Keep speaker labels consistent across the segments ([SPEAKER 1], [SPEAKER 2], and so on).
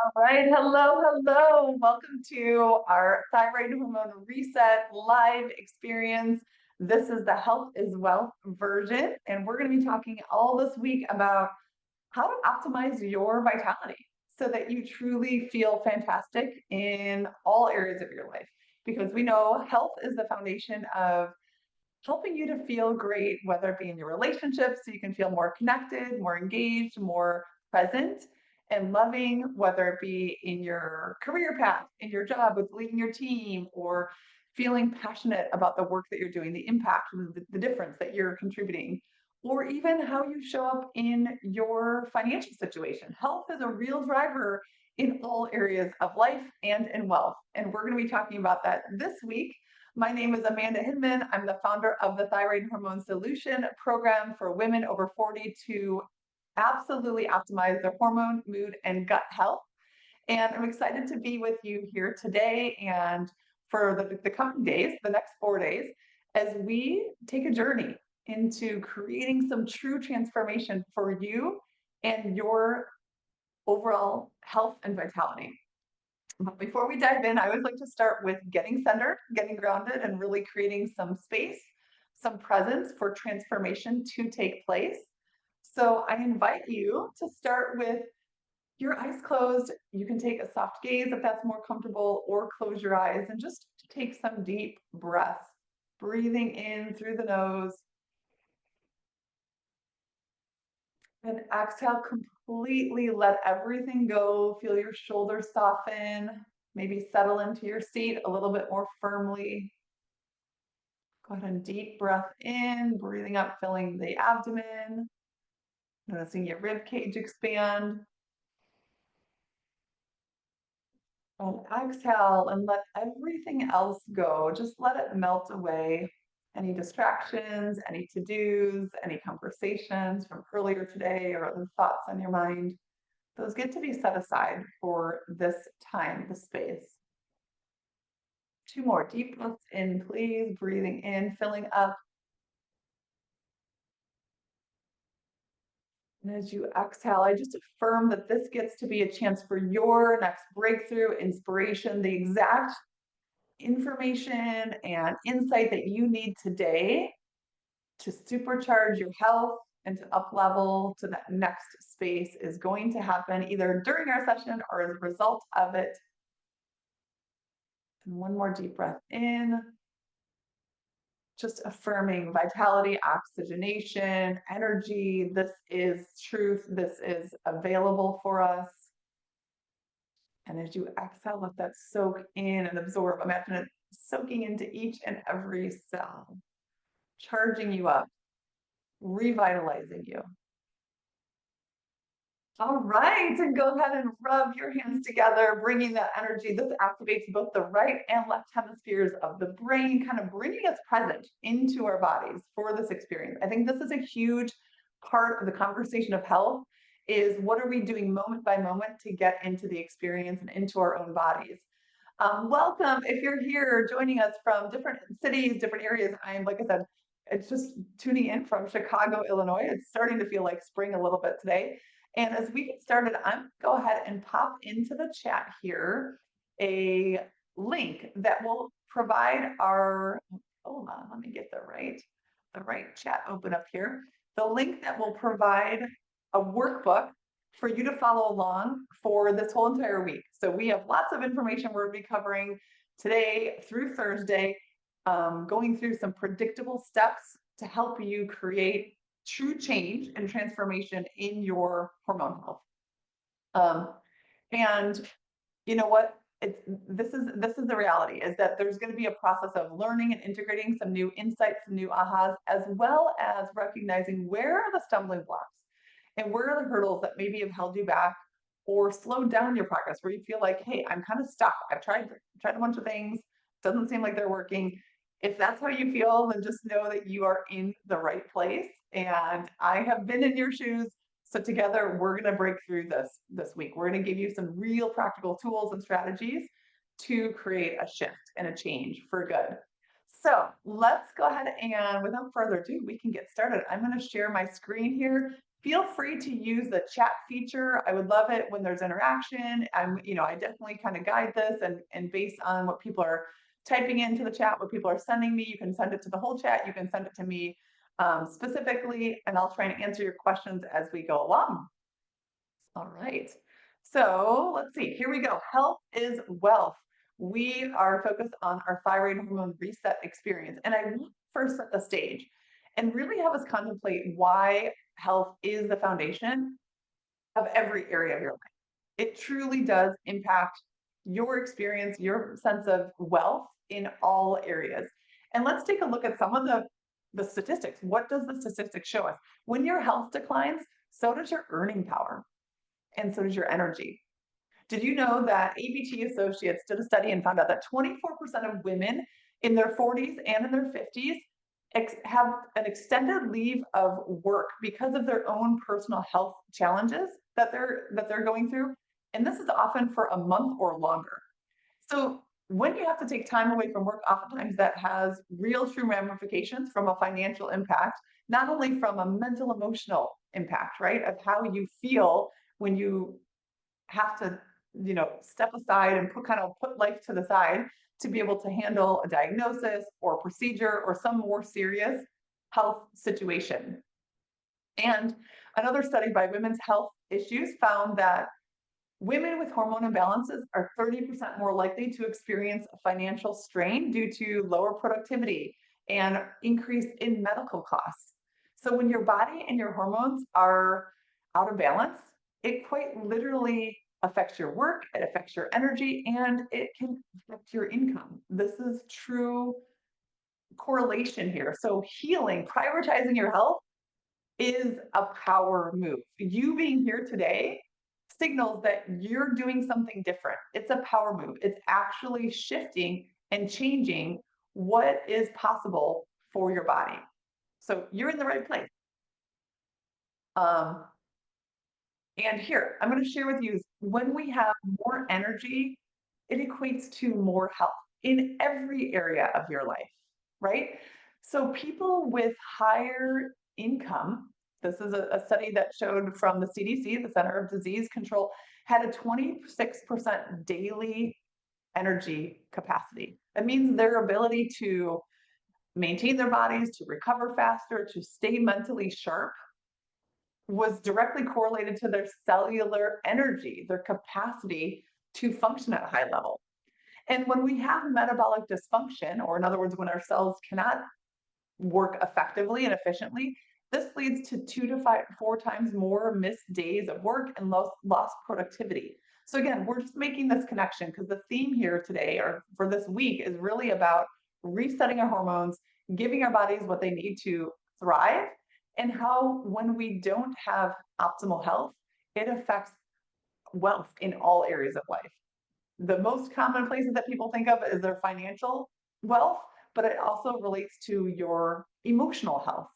[SPEAKER 1] All right, hello. Welcome to our thyroid hormone reset live experience. This is the Health is Wealth version, and we're going to be talking all this week about how to optimize your vitality so that you truly feel fantastic in all areas of your life. Because we know health is the foundation of helping you to feel great, whether it be in your relationships, so you can feel more connected, more engaged, more present and loving, whether it be in your career path, in your job with leading your team, or feeling passionate about the work that you're doing, the impact, the difference that you're contributing, or even how you show up in your financial situation. Health is a real driver in all areas of life and in wealth. And we're going to be talking about that this week. My name is Amanda Hinman. I'm the founder of the Thyroid Hormone Solution program for women over 40 to absolutely optimize their hormone, mood, and gut health. And I'm excited to be with you here today and for the coming days, the next 4 days, as we take a journey into creating some true transformation for you and your overall health and vitality. But before we dive in, I always like to start with getting centered, getting grounded, and really creating some space, some presence for transformation to take place. So I invite you to start with your eyes closed. You can take a soft gaze if that's more comfortable, or close your eyes and just take some deep breaths, breathing in through the nose and exhale completely. Let everything go. Feel your shoulders soften. Maybe settle into your seat a little bit more firmly. Go ahead and deep breath in, breathing up, filling the abdomen. Noticing your rib cage expand. And exhale and let everything else go. Just let it melt away. Any distractions, any to-dos, any conversations from earlier today or other thoughts on your mind, those get to be set aside for this time, the space. Two more deep breaths in, please. Breathing in, filling up. And as you exhale, I just affirm that this gets to be a chance for your next breakthrough, inspiration, the exact information and insight that you need today to supercharge your health and to up level to that next space is going to happen either during our session or as a result of it. And one more deep breath in. Just affirming vitality, oxygenation, energy. This is truth. This is available for us. And as you exhale, let that soak in and absorb. Imagine it soaking into each and every cell, charging you up, revitalizing you. All right, and go ahead and rub your hands together, bringing that energy. This activates both the right and left hemispheres of the brain, kind of bringing us present into our bodies for this experience. I think this is a huge part of the conversation of health is what are we doing moment by moment to get into the experience and into our own bodies. Welcome if you're here joining us from different cities, different areas. I'm, like I said, it's just tuning in from Chicago, Illinois. It's starting to feel like spring a little bit today. And as we get started, I'm going to go ahead and pop into the chat here a link that will provide our, hold on, let me get the right chat open up here. The link that will provide a workbook for you to follow along for this whole entire week. So we have lots of information we're going to be covering today through Thursday, going through some predictable steps to help you create true change and transformation in your hormone health. And you know what? This is the reality is that there's going to be a process of learning and integrating some new insights, some new ahas, as well as recognizing where are the stumbling blocks and where are the hurdles that maybe have held you back or slowed down your progress, where you feel like, hey, I'm kind of stuck. I've tried a bunch of things, doesn't seem like they're working. If that's how you feel, then just know that you are in the right place. And I have been in your shoes. So together, we're going to break through this week. We're going to give you some real practical tools and strategies to create a shift and a change for good. So let's go ahead and without further ado, we can get started. I'm going to share my screen here. Feel free to use the chat feature. I would love it when there's interaction. I definitely kind of guide this and based on what people are typing into the chat, what people are sending me, you can send it to the whole chat, you can send it to me specifically, and I'll try and answer your questions as we go along. All right. So let's see, here we go. Health is wealth. We are focused on our thyroid hormone reset experience. And I want to first set the stage and really have us contemplate why health is the foundation of every area of your life. It truly does impact your experience, your sense of wealth in all areas. And let's take a look at some of the statistics. What does the statistics show us? When your health declines, so does your earning power and so does your energy. Did you know that ABT Associates did a study and found out that 24% of women in their 40s and in their 50s have an extended leave of work because of their own personal health challenges that they're going through, and this is often for a month or longer. So when you have to take time away from work, oftentimes that has real true ramifications from a financial impact, not only from a mental emotional impact, right, of how you feel when you have to, step aside and put life to the side to be able to handle a diagnosis or procedure or some more serious health situation. And another study by Women's Health Issues found that women with hormone imbalances are 30% more likely to experience financial strain due to lower productivity and increase in medical costs. So when your body and your hormones are out of balance, it quite literally affects your work, it affects your energy, and it can affect your income. This is true correlation here. So healing, prioritizing your health is a power move. You being here today signals that you're doing something different. It's a power move. It's actually shifting and changing what is possible for your body. So you're in the right place. And here, I'm going to share with you, when we have more energy, it equates to more health in every area of your life, right? So people with higher income, this is a study that showed from the CDC, the Center of Disease Control, had a 26% daily energy capacity. That means their ability to maintain their bodies, to recover faster, to stay mentally sharp was directly correlated to their cellular energy, their capacity to function at a high level. And when we have metabolic dysfunction, or in other words, when our cells cannot work effectively and efficiently, this leads to 4 times more missed days of work and lost productivity. So again, we're just making this connection because the theme here today, or for this week, is really about resetting our hormones, giving our bodies what they need to thrive, and how when we don't have optimal health, it affects wealth in all areas of life. The most common places that people think of is their financial wealth, but it also relates to your emotional health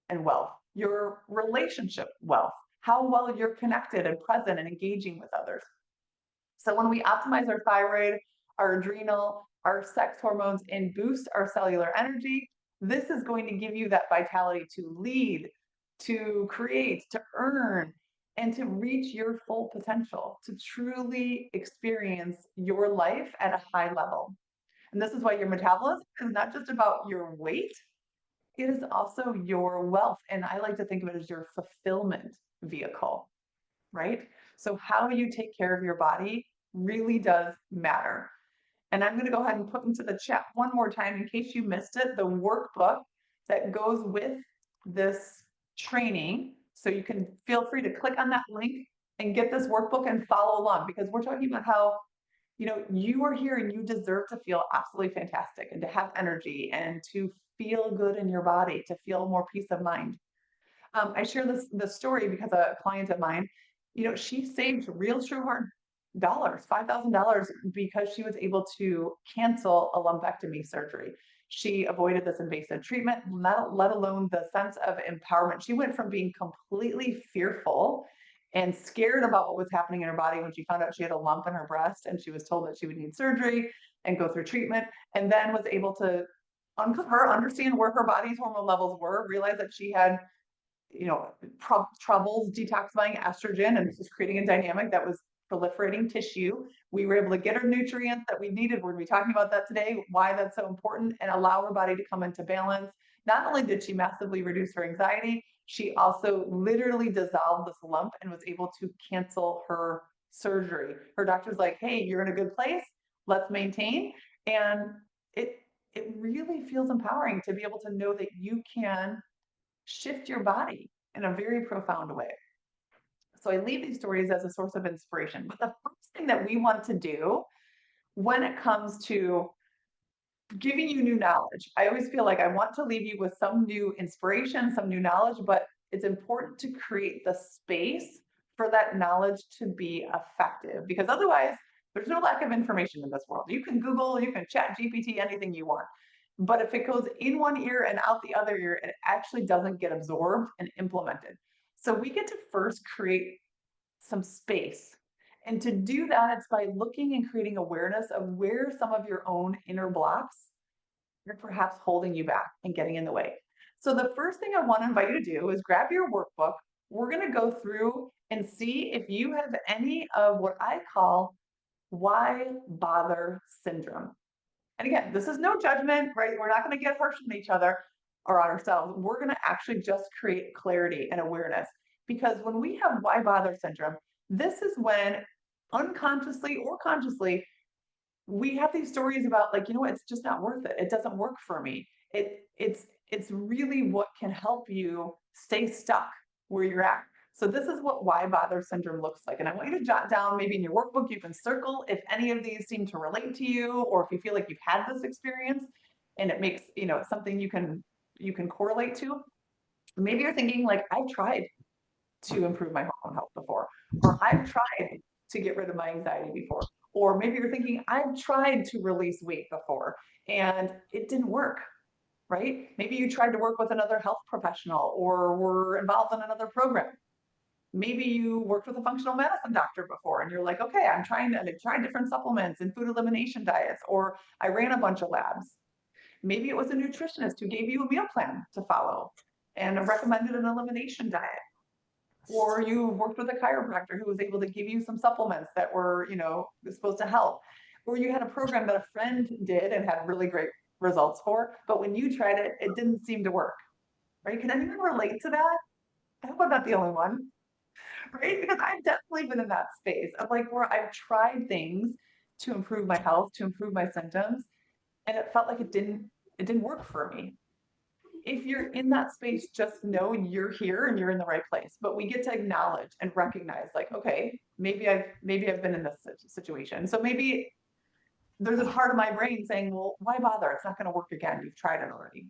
[SPEAKER 1] and wealth, your relationship wealth, how well you're connected and present and engaging with others. So when we optimize our thyroid, our adrenal, our sex hormones, and boost our cellular energy, this is going to give you that vitality to lead, to create, to earn, and to reach your full potential, to truly experience your life at a high level. And this is why your metabolism is not just about your weight, it is also your wealth. And I like to think of it as your fulfillment vehicle, right? So how you take care of your body really does matter. And I'm going to go ahead and put into the chat one more time in case you missed it, the workbook that goes with this training. So you can feel free to click on that link and get this workbook and follow along, because we're talking about how, you are here and you deserve to feel absolutely fantastic and to have energy and to feel good in your body, to feel more peace of mind. I share this story because a client of mine, she saved real true hard dollars, $5,000, because she was able to cancel a lumpectomy surgery. She avoided this invasive treatment, let alone the sense of empowerment. She went from being completely fearful and scared about what was happening in her body when she found out she had a lump in her breast and she was told that she would need surgery and go through treatment, and then was able to understand where her body's hormone levels were, realize that she had troubles detoxifying estrogen, and this was creating a dynamic that was proliferating tissue. We were able to get her nutrients that we needed. We're going to be talking about that today, why that's so important, and allow her body to come into balance. Not only did she massively reduce her anxiety, she also literally dissolved this lump and was able to cancel her surgery. Her doctor's like, hey, you're in a good place. Let's maintain. And it really feels empowering to be able to know that you can shift your body in a very profound way. So I leave these stories as a source of inspiration. But the first thing that we want to do when it comes to giving you new knowledge, I always feel like I want to leave you with some new inspiration, some new knowledge, but it's important to create the space for that knowledge to be effective, because otherwise there's no lack of information in this world. You can Google, you can chat GPT, anything you want. But if it goes in one ear and out the other ear, it actually doesn't get absorbed and implemented. So we get to first create some space. And to do that, it's by looking and creating awareness of where some of your own inner blocks are perhaps holding you back and getting in the way. So the first thing I want to invite you to do is grab your workbook. We're going to go through and see if you have any of what I call why bother syndrome. And again, this is no judgment, right? We're not going to get harsh on each other or on ourselves. We're going to actually just create clarity and awareness. Because when we have why bother syndrome, this is when unconsciously or consciously, we have these stories about like, it's just not worth it. It doesn't work for me. It's really what can help you stay stuck where you're at. So this is what why bother syndrome looks like. And I want you to jot down, maybe in your workbook, you can circle if any of these seem to relate to you, or if you feel like you've had this experience and it makes, it's something you can correlate to. Maybe you're thinking like, I've tried to improve my hormone health before, or I've tried to get rid of my anxiety before. Or maybe you're thinking, I've tried to release weight before and it didn't work, right? Maybe you tried to work with another health professional or were involved in another program. Maybe you worked with a functional medicine doctor before and you're like, okay, I've tried different supplements and food elimination diets, or I ran a bunch of labs. Maybe it was a nutritionist who gave you a meal plan to follow and recommended an elimination diet. Or you worked with a chiropractor who was able to give you some supplements that were, supposed to help. Or you had a program that a friend did and had really great results for, but when you tried it, it didn't seem to work, right? Can anyone relate to that? I hope I'm not the only one, right? Because I've definitely been in that space of like where I've tried things to improve my health, to improve my symptoms, and it felt like it didn't work for me. If you're in that space, just know you're here and you're in the right place. But we get to acknowledge and recognize, like, okay, maybe I've been in this situation. So maybe there's a part of my brain saying, well, why bother? It's not going to work again. You've tried it already,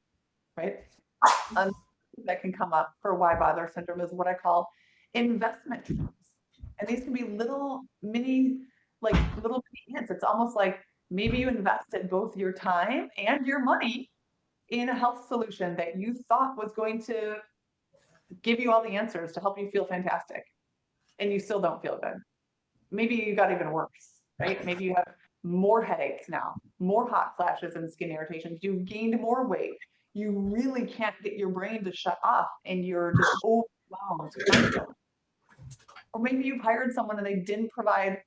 [SPEAKER 1] right? That can come up for why bother syndrome is what I call investment traps. And these can be little mini hints. It's almost like maybe you invested both your time and your money in a health solution that you thought was going to give you all the answers to help you feel fantastic, and you still don't feel good. Maybe you got even worse, right? Maybe you have more headaches now, more hot flashes and skin irritations. You've gained more weight. You really can't get your brain to shut off and you're just overwhelmed constantly. Or maybe you've hired someone and they didn't provide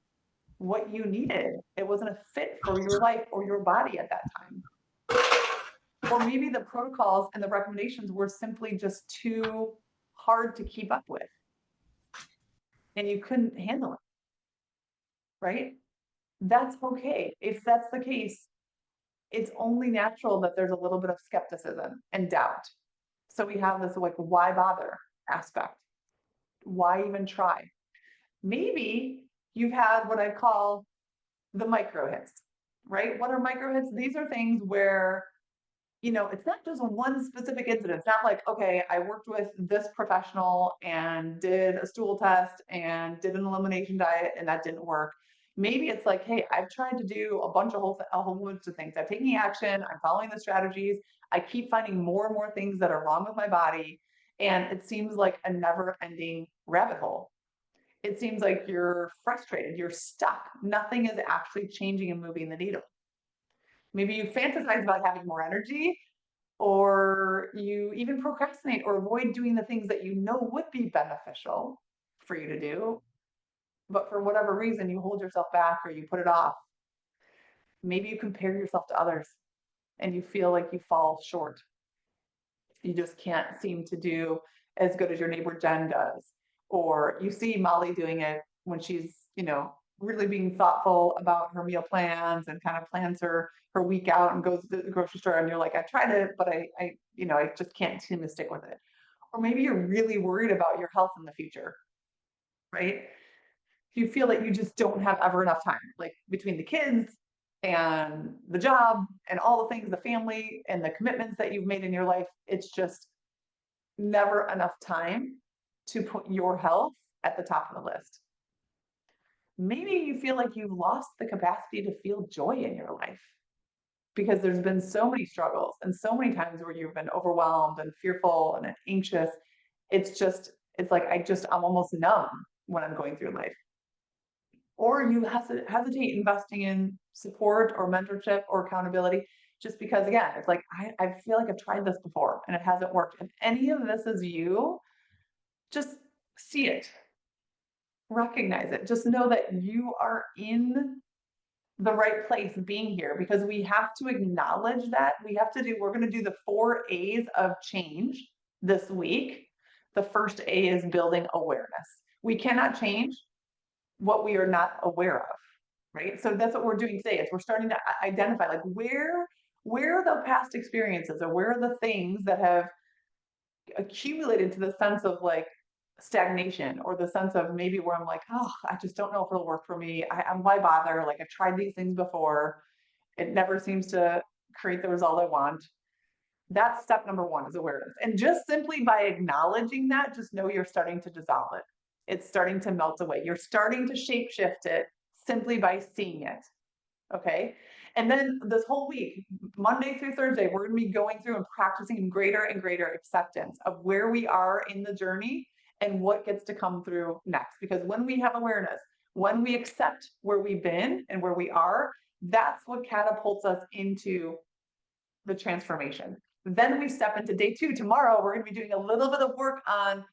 [SPEAKER 1] what you needed. It wasn't a fit for your life or your body at that time. Or maybe the protocols and the recommendations were simply just too hard to keep up with and you couldn't handle it, right? That's okay. If that's the case, it's only natural that there's a little bit of skepticism and doubt. So we have this like, why bother aspect? Why even try? Maybe you've had what I call the micro hits, right? What are micro hits? These are things where it's not just one specific incident. It's not like, okay, I worked with this professional and did a stool test and did an elimination diet and that didn't work. Maybe it's like, hey, I've tried to do a whole bunch of things. I'm taking action. I'm following the strategies. I keep finding more and more things that are wrong with my body. And it seems like a never ending rabbit hole. It seems like you're frustrated. You're stuck. Nothing is actually changing and moving the needle. Maybe you fantasize about having more energy, or you even procrastinate or avoid doing the things that you know would be beneficial for you to do, but for whatever reason you hold yourself back or you put it off. Maybe you compare yourself to others and you feel like you fall short. You just can't seem to do as good as your neighbor Jen does. Or you see Molly doing it when she's, really being thoughtful about her meal plans and kind of plans her week out and goes to the grocery store, and you're like, I tried it, but I just can't seem to stick with it. Or maybe you're really worried about your health in the future, right? You feel that you just don't have ever enough time, like between the kids and the job and all the things, the family and the commitments that you've made in your life. It's just never enough time to put your health at the top of the list. Maybe you feel like you've lost the capacity to feel joy in your life because there's been so many struggles and so many times where you've been overwhelmed and fearful and anxious. It's like I'm almost numb when I'm going through life. Or you hesitate investing in support or mentorship or accountability just because, again, it's like, I feel like I've tried this before and it hasn't worked. If any of this is you, just see it, recognize it, just know that you are in the right place being here, because we have to acknowledge that we're going to do the 4 A's of change this week. The first A is building awareness. We cannot change what we are not aware of, right? So that's what we're doing today, is we're starting to identify like where are the past experiences, or where are the things that have accumulated to the sense of like stagnation, or the sense of maybe where I'm like, oh, I just don't know if it'll work for me. I'm why bother? Like, I've tried these things before. It never seems to create the result I want. That's step number 1, is awareness. And just simply by acknowledging that, just know you're starting to dissolve it. It's starting to melt away. You're starting to shape shift it simply by seeing it. Okay. And then this whole week, Monday through Thursday, we're going to be going through and practicing greater and greater acceptance of where we are in the journey and what gets to come through next. Because when we have awareness, when we accept where we've been and where we are, that's what catapults us into the transformation. Then we step into day 2. Tomorrow, we're going to be doing a little bit of work on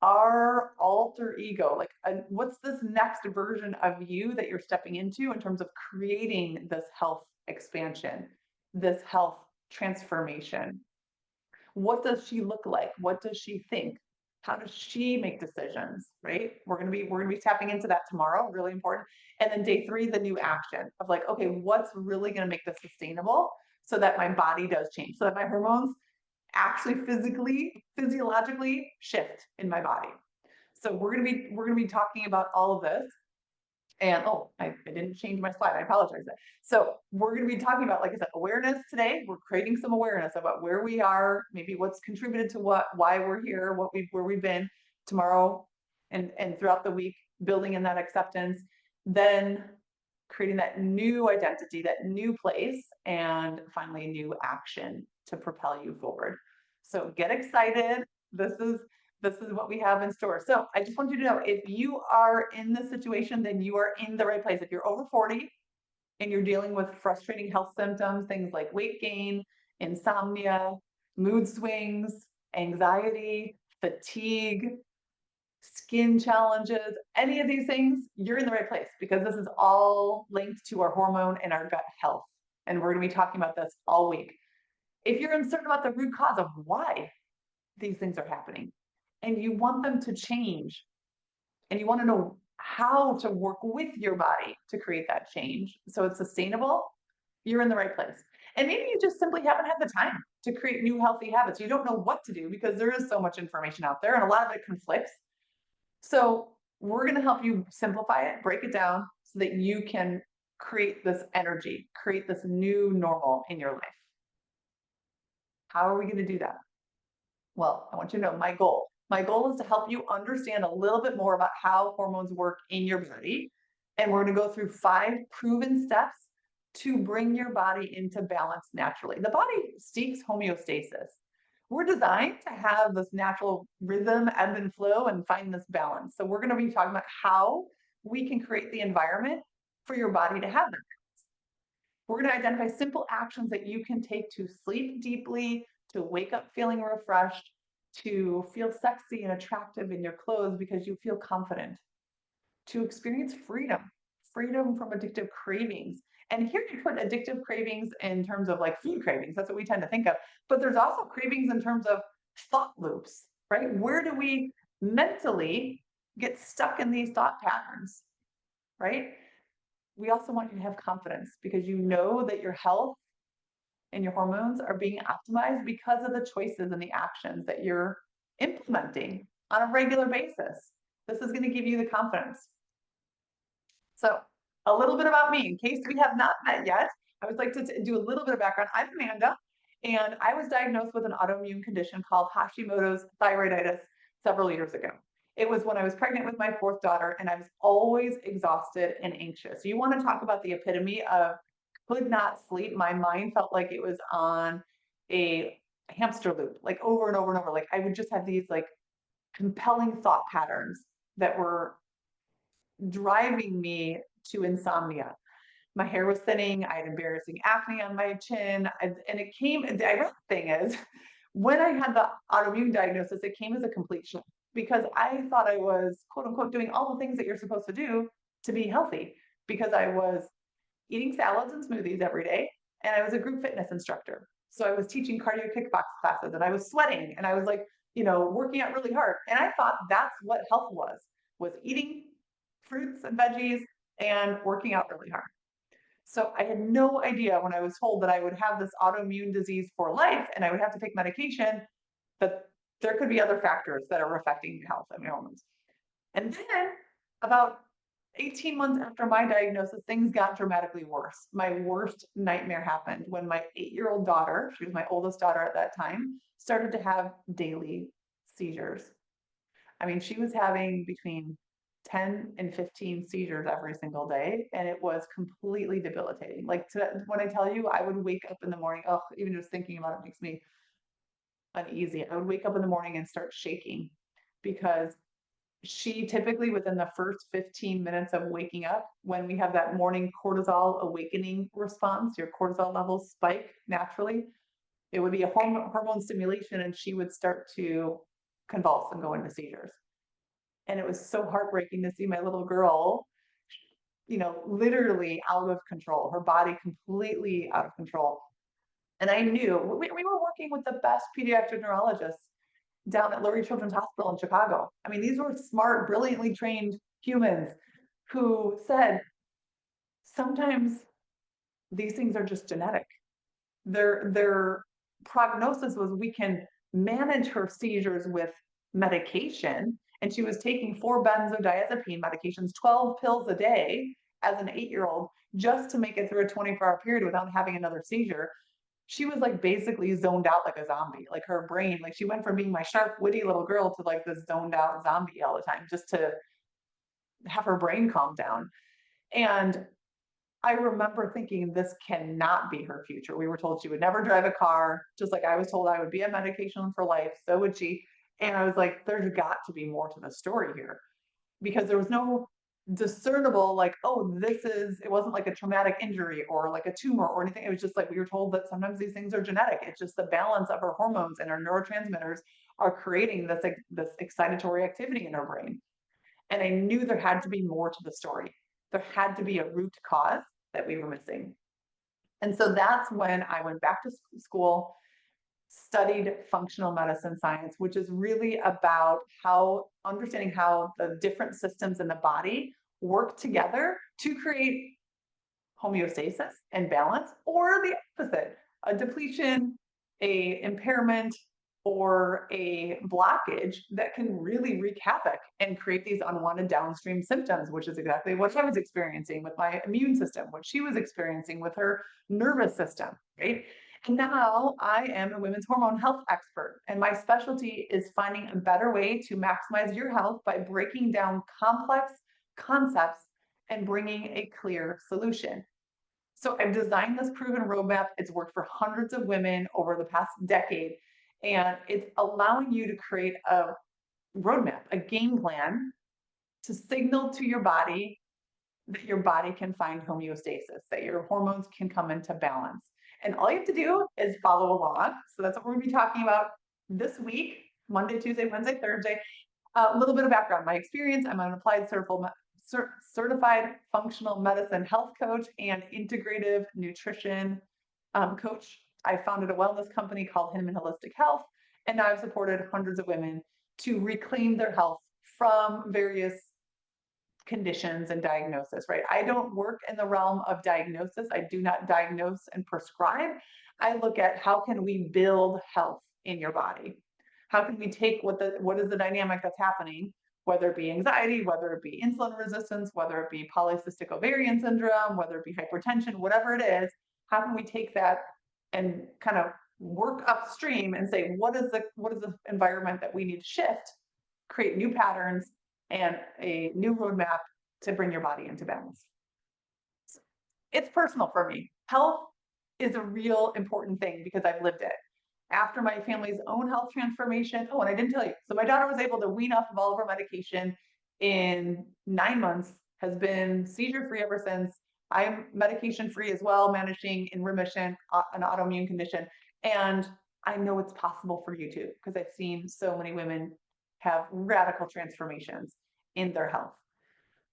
[SPEAKER 1] our alter ego. Like, what's this next version of you that you're stepping into in terms of creating this health expansion, this health transformation? What does she look like? What does she think? How does she make decisions? Right? We're gonna be tapping into that tomorrow. Really important. And then day 3, the new action of like, okay, what's really gonna make this sustainable so that my body does change, so that my hormones actually physiologically shift in my body. So we're gonna be talking about all of this. And I didn't change my slide. I apologize. So we're going to be talking about, like I said, awareness today. We're creating some awareness about where we are, maybe what's contributed to why we're here, where we've been. Tomorrow and throughout the week, building in that acceptance, then creating that new identity, that new place, and finally new action to propel you forward. So get excited. This is what we have in store. So I just want you to know, if you are in this situation, then you are in the right place. If you're over 40 and you're dealing with frustrating health symptoms, things like weight gain, insomnia, mood swings, anxiety, fatigue, skin challenges, any of these things, you're in the right place, because this is all linked to our hormone and our gut health. And we're going to be talking about this all week. If you're uncertain about the root cause of why these things are happening, and you want them to change, and you want to know how to work with your body to create that change so it's sustainable, you're in the right place. And maybe you just simply haven't had the time to create new healthy habits. You don't know what to do because there is so much information out there and a lot of it conflicts. So we're going to help you simplify it, break it down so that you can create this energy, create this new normal in your life. How are we going to do that? Well, I want you to know my goal. My goal is to help you understand a little bit more about how hormones work in your body. And we're going to go through 5 proven steps to bring your body into balance naturally. The body seeks homeostasis. We're designed to have this natural rhythm, ebb and flow, and find this balance. So we're going to be talking about how we can create the environment for your body to have that. We're going to identify simple actions that you can take to sleep deeply, to wake up feeling refreshed, to feel sexy and attractive in your clothes because you feel confident, to experience freedom, freedom from addictive cravings. And here you put addictive cravings in terms of like food cravings. That's what we tend to think of. But there's also cravings in terms of thought loops, right? Where do we mentally get stuck in these thought patterns, right? We also want you to have confidence because you know that your health and your hormones are being optimized because of the choices and the actions that you're implementing on a regular basis. This is going to give you the confidence. So a little bit about me, in case we have not met yet, I would like to do a little bit of background. I'm Amanda, and I was diagnosed with an autoimmune condition called Hashimoto's thyroiditis several years ago. It was when I was pregnant with my fourth daughter, and I was always exhausted and anxious. You want to talk about the epitome of could not sleep. My mind felt like it was on a hamster loop, like over and over and over. Like I would just have these like compelling thought patterns that were driving me to insomnia. My hair was thinning. I had embarrassing acne on my chin. And it came, the ironic thing is, when I had the autoimmune diagnosis, it came as a complete shock because I thought I was, quote unquote, doing all the things that you're supposed to do to be healthy because I was eating salads and smoothies every day. And I was a group fitness instructor. So I was teaching cardio kickbox classes and I was sweating and I was like, working out really hard. And I thought that's what health was eating fruits and veggies and working out really hard. So I had no idea when I was told that I would have this autoimmune disease for life and I would have to take medication, that there could be other factors that are affecting my health and my hormones. And then about 18 months after my diagnosis, things got dramatically worse. My worst nightmare happened when my 8-year-old daughter, she was my oldest daughter at that time, started to have daily seizures. I mean, she was having between 10 and 15 seizures every single day, and it was completely debilitating. Like when I tell you, I would wake up in the morning, oh, even just thinking about it makes me uneasy. I would wake up in the morning and start shaking because she typically within the first 15 minutes of waking up, when we have that morning cortisol awakening response, your cortisol levels spike naturally. It would be a hormone stimulation and she would start to convulse and go into seizures. And it was so heartbreaking to see my little girl, literally out of control, her body completely out of control. And I knew we were working with the best pediatric neurologists down at Lurie Children's Hospital in Chicago. I mean, these were smart, brilliantly trained humans who said, sometimes these things are just genetic. Their prognosis was we can manage her seizures with medication. And she was taking 4 benzodiazepine medications, 12 pills a day as an 8-year-old, just to make it through a 24-hour period without having another seizure. She was like basically zoned out like a zombie. Like her brain, like she went from being my sharp, witty little girl to like this zoned out zombie all the time just to have her brain calm down. And I remember thinking this cannot be her future. We were told she would never drive a car, just like I was told I would be on medication for life. So would she. And I was like, there's got to be more to the story here because there was no discernible, like, oh, it wasn't like a traumatic injury or like a tumor or anything. It was just like we were told that sometimes these things are genetic. It's just the balance of her hormones and her neurotransmitters are creating this excitatory activity in her brain. And I knew there had to be more to the story. There had to be a root cause that we were missing. And so that's when I went back to school, studied functional medicine science, which is really about understanding how the different systems in the body work together to create homeostasis and balance, or the opposite, a depletion, a impairment, or a blockage that can really wreak havoc and create these unwanted downstream symptoms, which is exactly what I was experiencing with my immune system, what she was experiencing with her nervous system, right? And now I am a women's hormone health expert, and my specialty is finding a better way to maximize your health by breaking down complex concepts and bringing a clear solution. So I've designed this proven roadmap. It's worked for hundreds of women over the past decade, and it's allowing you to create a roadmap, a game plan to signal to your body that your body can find homeostasis, that your hormones can come into balance. And all you have to do is follow along. So that's what we're going to be talking about this week, Monday, Tuesday, Wednesday, Thursday. A little bit of background, my experience. I'm an applied certified functional medicine health coach and integrative nutrition coach. I founded a wellness company called Hinman Holistic Health, and now I've supported hundreds of women to reclaim their health from various conditions and diagnosis, right? I don't work in the realm of diagnosis. I do not diagnose and prescribe. I look at how can we build health in your body? How can we take what is the dynamic that's happening, whether it be anxiety, whether it be insulin resistance, whether it be polycystic ovarian syndrome, whether it be hypertension, whatever it is, how can we take that and kind of work upstream and say, what is the environment that we need to shift, create new patterns and a new roadmap to bring your body into balance. It's personal for me. Health is a real important thing because I've lived it. After my family's own health transformation, oh, and I didn't tell you. So my daughter was able to wean off of all of her medication in 9 months, has been seizure-free ever since. I'm medication-free as well, managing in remission an autoimmune condition. And I know it's possible for you too, because I've seen so many women have radical transformations in their health.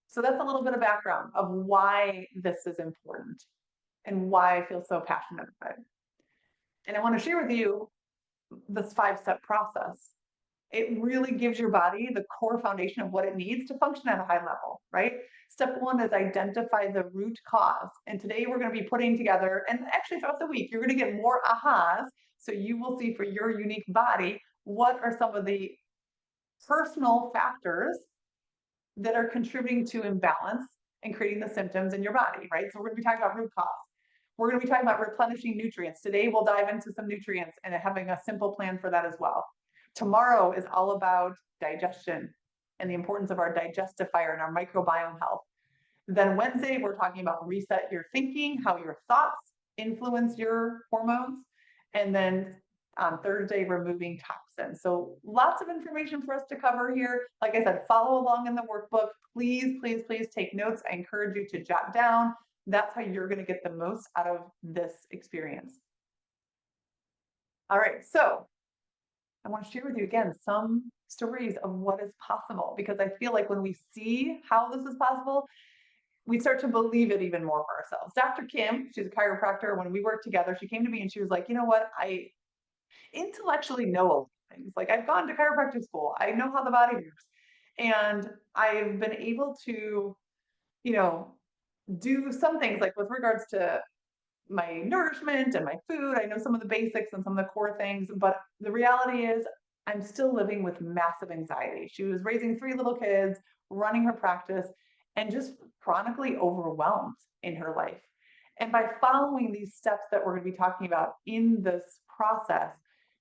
[SPEAKER 1] So that's a little bit of background of why this is important and why I feel so passionate about it. And I want to share with you this 5-step process. It really gives your body the core foundation of what it needs to function at a high level, right? Step 1 is identify the root cause. And today we're going to be putting together, and actually throughout the week, you're going to get more ahas. So you will see for your unique body, what are some of the personal factors that are contributing to imbalance and creating the symptoms in your body, right? So we're going to be talking about root cause. We're going to be talking about replenishing nutrients. Today, we'll dive into some nutrients and having a simple plan for that as well. Tomorrow is all about digestion and the importance of our digestifier and our microbiome health. Then Wednesday, we're talking about reset your thinking, how your thoughts influence your hormones. And then on Thursday, removing toxins. So lots of information for us to cover here. Like I said, follow along in the workbook. Please, please, please take notes. I encourage you to jot down. That's how you're going to get the most out of this experience. All right, so I want to share with you again some stories of what is possible, because I feel like when we see how this is possible, we start to believe it even more for ourselves. Dr. Kim, she's a chiropractor. When we worked together, she came to me and she was like, you know what? I intellectually know a lot of things. Like, I've gone to chiropractic school. I know how the body works. And I've been able to, do some things like with regards to my nourishment and my food. I know some of the basics and some of the core things, but the reality is I'm still living with massive anxiety. She was raising 3 little kids, running her practice, and just chronically overwhelmed in her life. And by following these steps that we're going to be talking about in this process,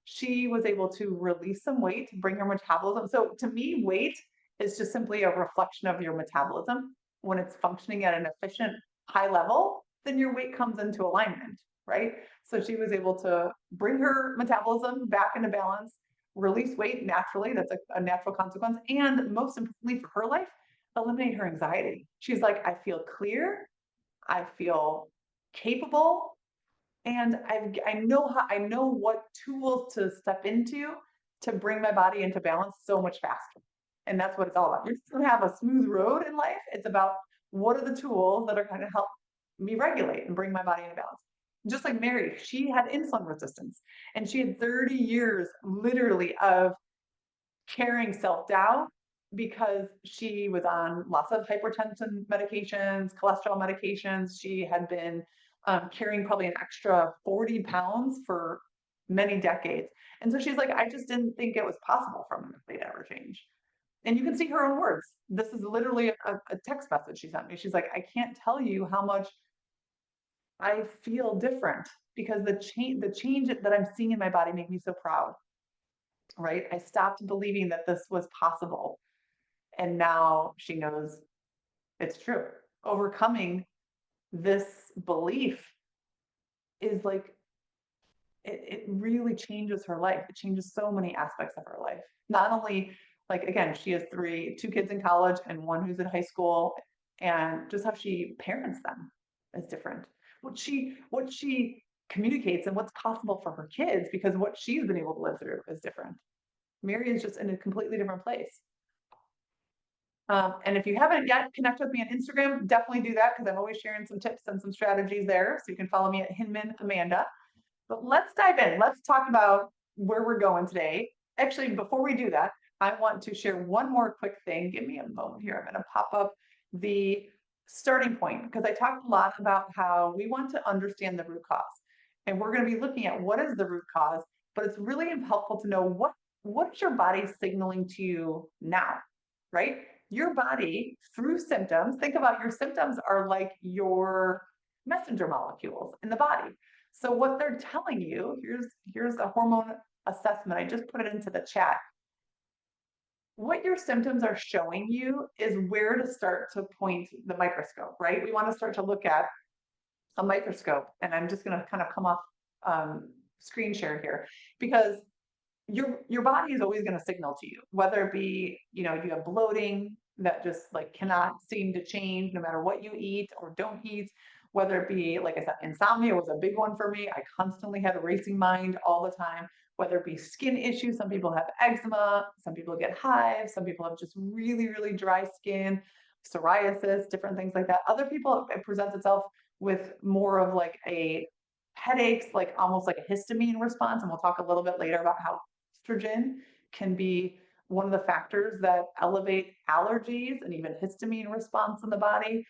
[SPEAKER 1] she was able to release some weight, bring her metabolism. So to me, weight is just simply a reflection of your metabolism. When it's functioning at an efficient high level, then your weight comes into alignment, right? So she was able to bring her metabolism back into balance, release weight naturally. That's a natural consequence. And most importantly for her life, eliminate her anxiety. She's like, I feel clear, I feel capable, and I know what tools to step into to bring my body into balance so much faster. And that's what it's all about. You're just going to have a smooth road in life. It's about what are the tools that are going to help me regulate and bring my body into balance. Just like Mary, she had insulin resistance, and she had 30 years literally of carrying self-doubt because she was on lots of hypertension medications, cholesterol medications. She had been carrying probably an extra 40 pounds for many decades. And so she's like, I just didn't think it was possible for me to ever change. And you can see her own words. This is literally a text message she sent me. She's like, I can't tell you how much I feel different because the change that I'm seeing in my body make me so proud, right? I stopped believing that this was possible. And now she knows it's true. Overcoming this belief is like, it really changes her life. It changes so many aspects of her life. Not only, like, again, she has 2 kids in college and 1 who's in high school, and just how she parents them is different. What she communicates and what's possible for her kids, because what she's been able to live through is different. Mary is just in a completely different place. And if you haven't yet connected with me on Instagram, definitely do that, because I'm always sharing some tips and some strategies there. So you can follow me at Hinman Amanda. But let's dive in. Let's talk about where we're going today. Actually, before we do that, I want to share one more quick thing. Give me a moment here. I'm going to pop up the starting point, because I talked a lot about how we want to understand the root cause. And we're going to be looking at what is the root cause, but it's really helpful to know what is your body signaling to you now, right? Your body, through symptoms, think about your symptoms are like your messenger molecules in the body. So what they're telling you, here's a hormone assessment. I just put it into the chat. What your symptoms are showing you is where to start to point the microscope, right? We want to start to look at a microscope, and I'm just going to kind of come off screen share here, because your body is always going to signal to you, whether it be, you have bloating that just like cannot seem to change no matter what you eat or don't eat, whether it be, like I said, insomnia was a big one for me. I constantly had a racing mind all the time, whether it be skin issues. Some people have eczema, some people get hives, some people have just really, really dry skin, psoriasis, different things like that. Other people, it presents itself with more of like a headaches, like almost like a histamine response. And we'll talk a little bit later about how estrogen can be one of the factors that elevate allergies and even histamine response in the body.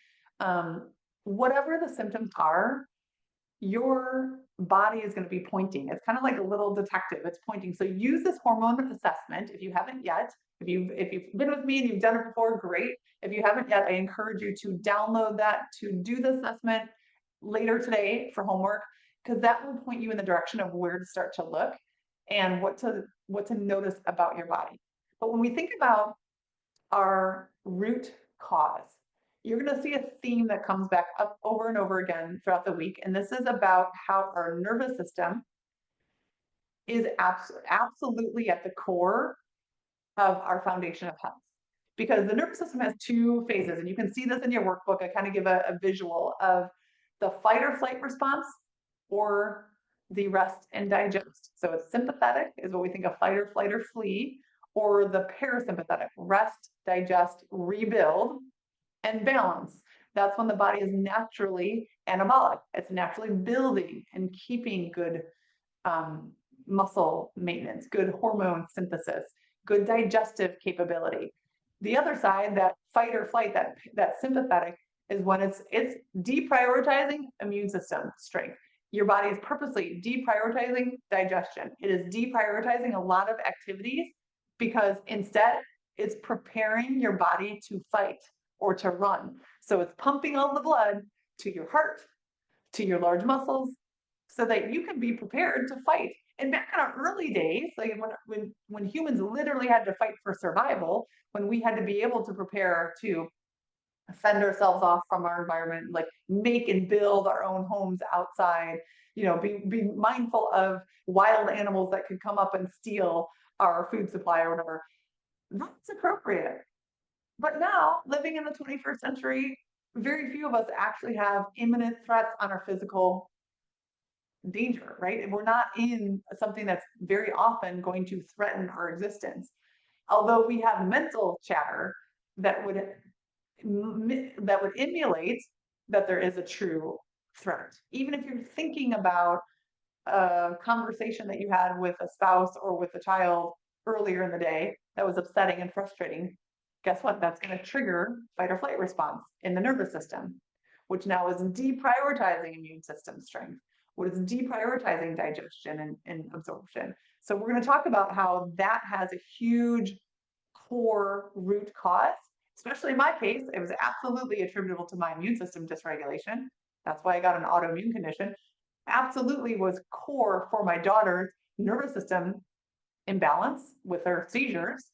[SPEAKER 1] Whatever the symptoms are, your body is going to be pointing. It's kind of like a little detective. It's pointing. So use this hormone assessment if you haven't yet. If you've been with me and you've done it before, great. If you haven't yet, I encourage you to download that, to do the assessment later today for homework, because that will point you in the direction of where to start to look and what to notice about your body. But when we think about our root cause, you're going to see a theme that comes back up over and over again throughout the week. And this is about how our nervous system is absolutely at the core of our foundation of health. Because the nervous system has two phases, and you can see this in your workbook. I kind of give a visual of the fight or flight response, or the rest and digest. So it's sympathetic is what we think of fight or flight or flee, or the parasympathetic, rest, digest, rebuild, and balance. That's when the body is naturally anabolic. It's naturally building and keeping good muscle maintenance, good hormone synthesis, good digestive capability. The other side, that fight or flight, that sympathetic, is when it's deprioritizing immune system strength. Your body is purposely deprioritizing digestion. It is deprioritizing a lot of activities, because instead it's preparing your body to fight or to run. So it's pumping all the blood to your heart, to your large muscles, so that you can be prepared to fight. And back in our early days, like when humans literally had to fight for survival, when we had to be able to prepare to fend ourselves off from our environment, like make and build our own homes outside, be mindful of wild animals that could come up and steal our food supply or whatever, that's appropriate. But now, living in the 21st century, very few of us actually have imminent threats on our physical danger, right? And we're not in something that's very often going to threaten our existence. Although we have mental chatter that would emulate that there is a true threat. Even if you're thinking about a conversation that you had with a spouse or with a child earlier in the day that was upsetting and frustrating, guess what? That's going to trigger fight or flight response in the nervous system, which now is deprioritizing immune system strength, what is deprioritizing digestion and absorption. So we're going to talk about how that has a huge core root cause. Especially in my case, it was absolutely attributable to my immune system dysregulation. That's why I got an autoimmune condition. Absolutely was core for my daughter's nervous system imbalance with her seizures.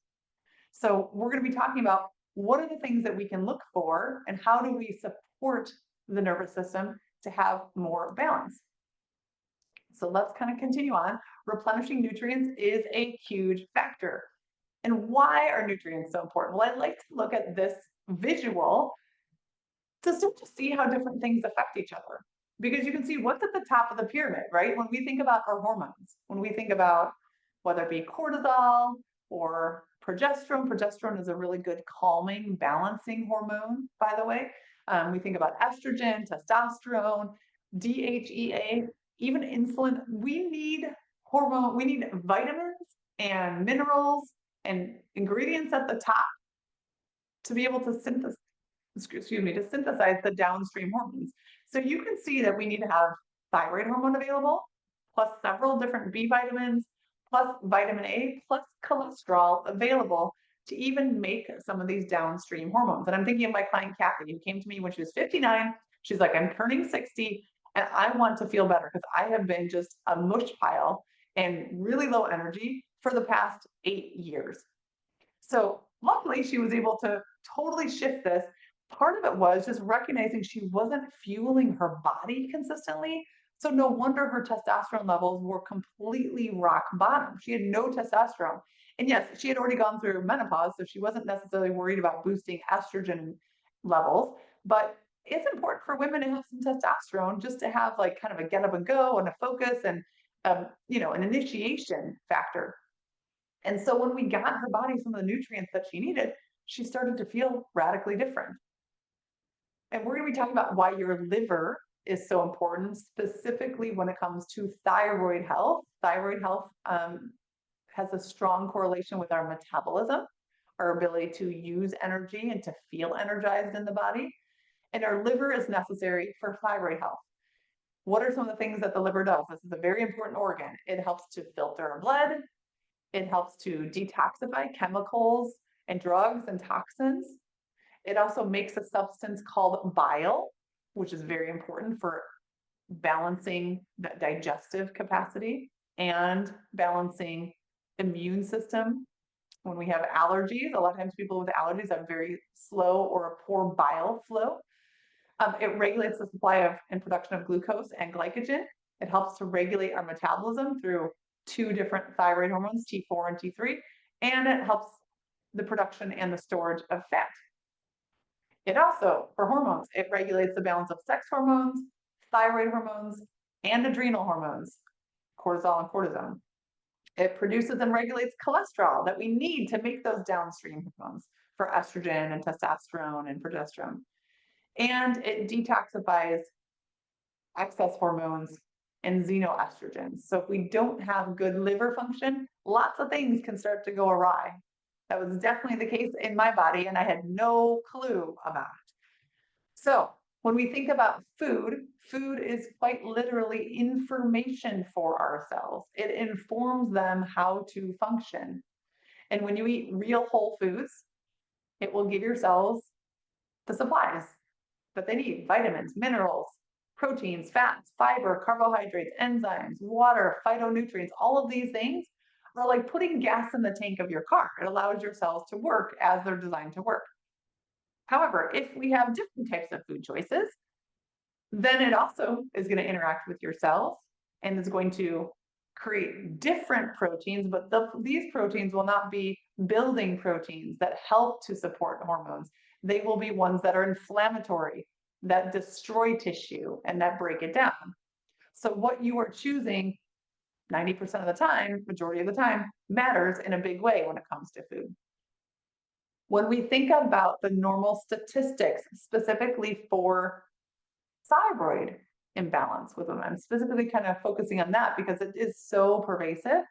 [SPEAKER 1] So we're going to be talking about what are the things that we can look for, and how do we support the nervous system to have more balance. So let's kind of continue on. Replenishing nutrients is a huge factor. And why are nutrients so important? Well, I'd like to look at this visual to start to see how different things affect each other. because you can see what's at the top of the pyramid, right? When we think about our hormones, when we think about whether it be cortisol or progesterone, progesterone is a really good calming, balancing hormone, by the way. We think about estrogen, testosterone, DHEA, even insulin. We need hormone, we need vitamins and minerals and ingredients at the top to be able to synthesize the downstream hormones. So you can see that we need to have thyroid hormone available, plus several different B vitamins, plus vitamin A, plus cholesterol available to even make some of these downstream hormones. And I'm thinking of my client Kathy, who came to me when she was 59. She's like, I'm turning 60 and I want to feel better because I have been just a mush pile and really low energy for the past 8 years. So luckily, she was able to totally shift this. Part of it was just recognizing she wasn't fueling her body consistently. So no wonder her testosterone levels were completely rock bottom. She had no testosterone. And yes, she had already gone through menopause, so she wasn't necessarily worried about boosting estrogen levels. But it's important for women to have some testosterone just to have like kind of a get up and go and a focus and an initiation factor. And so when we got her body some of the nutrients that she needed, she started to feel radically different. And we're going to be talking about why your liver is so important, specifically when it comes to thyroid health. Thyroid health has a strong correlation with our metabolism, our ability to use energy and to feel energized in the body. And our liver is necessary for thyroid health. What are some of the things that the liver does? This is a very important organ. It helps to filter our blood. It helps to detoxify chemicals and drugs and toxins. It also makes a substance called bile, which is very important for balancing the digestive capacity and balancing immune system. When we have allergies, a lot of times people with allergies have very slow or a poor bile flow. It regulates the supply of and production of glucose and glycogen. It helps to regulate our metabolism through 2 different thyroid hormones, T4 and T3, and it helps the production and the storage of fat. It also, for hormones, it regulates the balance of sex hormones, thyroid hormones, and adrenal hormones, cortisol and cortisone. It produces and regulates cholesterol that we need to make those downstream hormones for estrogen and testosterone and progesterone. And it detoxifies excess hormones and xenoestrogens. So if we don't have good liver function, lots of things can start to go awry. That was definitely the case in my body, and I had no clue about it. So when we think about food, food is quite literally information for our cells. It informs them how to function. And when you eat real whole foods, it will give your cells the supplies that they need: vitamins, minerals, proteins, fats, fiber, carbohydrates, enzymes, water, phytonutrients. All of these things are like putting gas in the tank of your car. It allows your cells to work as they're designed to work. However, if we have different types of food choices, then it also is going to interact with your cells and is going to create different proteins, but these proteins will not be building proteins that help to support hormones. They will be ones that are inflammatory, that destroy tissue, and that break it down. So what you are choosing 90% of the time, majority of the time, matters in a big way when it comes to food. When we think about the normal statistics, specifically for thyroid imbalance with women, I'm specifically kind of focusing on that because it is so pervasive.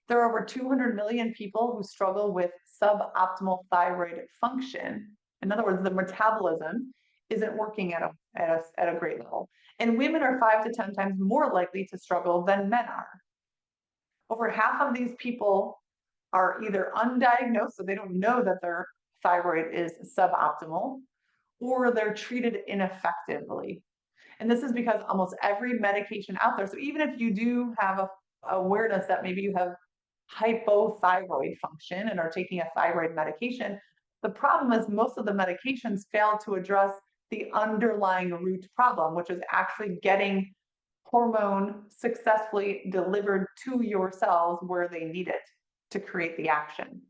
[SPEAKER 1] There are over 200 million people who struggle with suboptimal thyroid function. In other words, the metabolism isn't working at a great level. And women are 5 to 10 times more likely to struggle than men are. Over half of these people are either undiagnosed, so they don't know that their thyroid is suboptimal, or they're treated ineffectively. And this is because almost every medication out there, so even if you do have a awareness that maybe you have hypothyroid function and are taking a thyroid medication, the problem is most of the medications fail to address the underlying root problem, which is actually getting hormone successfully delivered to your cells where they need it to create the action.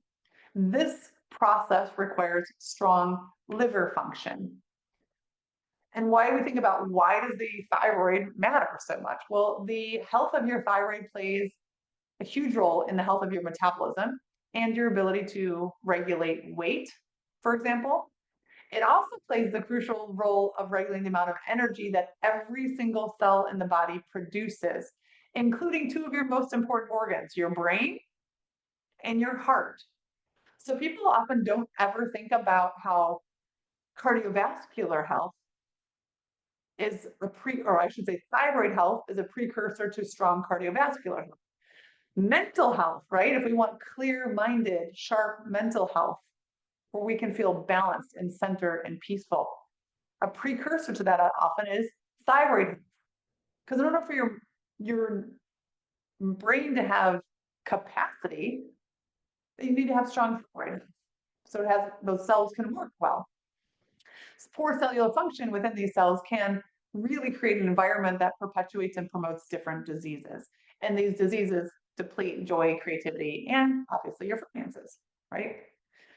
[SPEAKER 1] This process requires strong liver function. And why we think about why does the thyroid matter so much? Well, the health of your thyroid plays a huge role in the health of your metabolism and your ability to regulate weight, for example. It also plays the crucial role of regulating the amount of energy that every single cell in the body produces, including two of your most important organs, your brain and your heart. So people often don't ever think about how cardiovascular health is or I should say thyroid health is a precursor to strong cardiovascular health. Mental health, right? If we want clear-minded, sharp mental health, where we can feel balanced and centered and peaceful. A precursor to that often is thyroid, because in order for your brain to have capacity, you need to have strong thyroid, so it has those cells can work well. Poor cellular function within these cells can really create an environment that perpetuates and promotes different diseases, and these diseases deplete joy, creativity, and obviously your finances, right?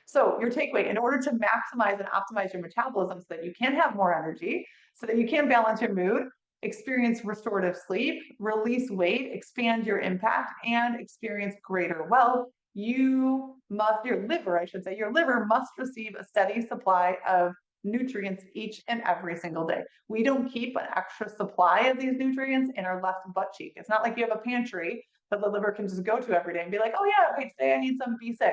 [SPEAKER 1] So your takeaway, in order to maximize and optimize your metabolism so that you can have more energy, so that you can balance your mood, experience restorative sleep, release weight, expand your impact, and experience greater wealth, your liver must receive a steady supply of nutrients each and every single day. We don't keep an extra supply of these nutrients in our left butt cheek. It's not like you have a pantry that the liver can just go to every day and be like, oh yeah, okay, today I need some B6.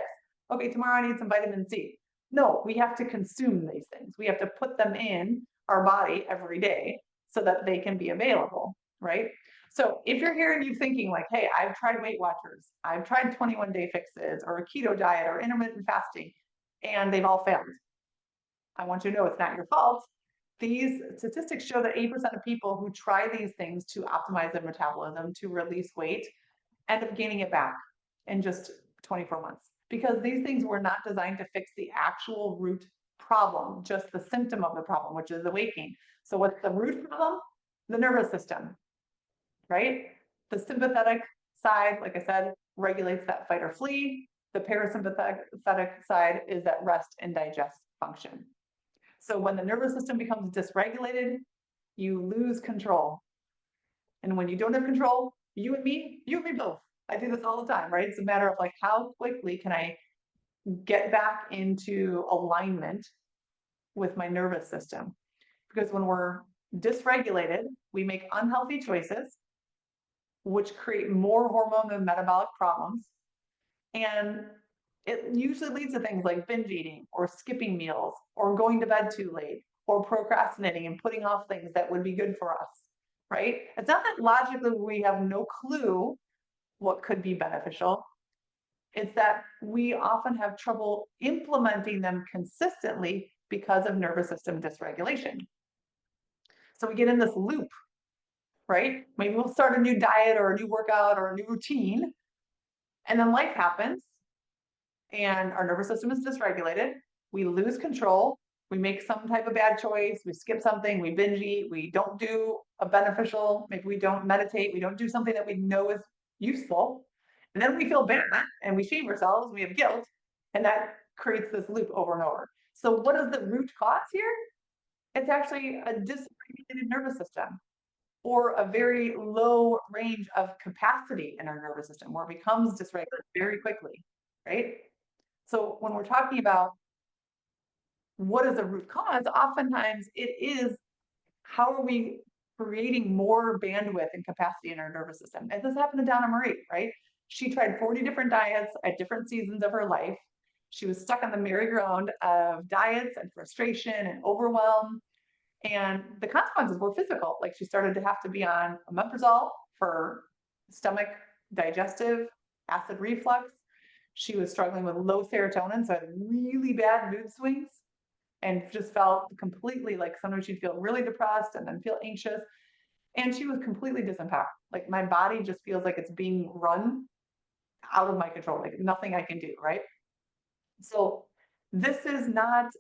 [SPEAKER 1] Okay, tomorrow I need some vitamin C. No, we have to consume these things. We have to put them in our body every day so that they can be available, right? So if you're here and you're thinking like, hey, I've tried Weight Watchers, I've tried 21-day fixes or a keto diet or intermittent fasting, and they've all failed. I want you to know it's not your fault. These statistics show that 8% of people who try these things to optimize their metabolism, to release weight, end up gaining it back in just 24 months. Because these things were not designed to fix the actual root problem, just the symptom of the problem, which is the weight gain. So what's the root problem? The nervous system, right? The sympathetic side, like I said, regulates that fight or flee. The parasympathetic side is that rest and digest function. So when the nervous system becomes dysregulated, you lose control. And when you don't have control, you and me both. I do this all the time, right? It's a matter of like, how quickly can I get back into alignment with my nervous system? Because when we're dysregulated, we make unhealthy choices, which create more hormone and metabolic problems. And it usually leads to things like binge eating or skipping meals or going to bed too late or procrastinating and putting off things that would be good for us, right? It's not that logically we have no clue what could be beneficial. It's that we often have trouble implementing them consistently because of nervous system dysregulation. So we get in this loop, right? Maybe we'll start a new diet or a new workout or a new routine, and then life happens and our nervous system is dysregulated. We lose control. We make some type of bad choice. We skip something. We binge eat. We don't do a beneficial, maybe we don't meditate. We don't do something that we know is useful. And then we feel bad and we shame ourselves. We have guilt. And that creates this loop over and over. So what is the root cause here? It's actually a dysregulated nervous system or a very low range of capacity in our nervous system where it becomes dysregulated very quickly, right? So when we're talking about what is the root cause, oftentimes it is how are we creating more bandwidth and capacity in our nervous system? And this happened to Donna Marie, right? She tried 40 different diets at different seasons of her life. She was stuck on the merry-go-round of diets and frustration and overwhelm. And the consequences were physical. Like she started to have to be on omeprazole for stomach digestive acid reflux. She was struggling with low serotonin, so had really bad mood swings and just felt completely like sometimes she'd feel really depressed and then feel anxious. And she was completely disempowered. Like my body just feels like it's being run out of my control, like nothing I can do, right? So this is not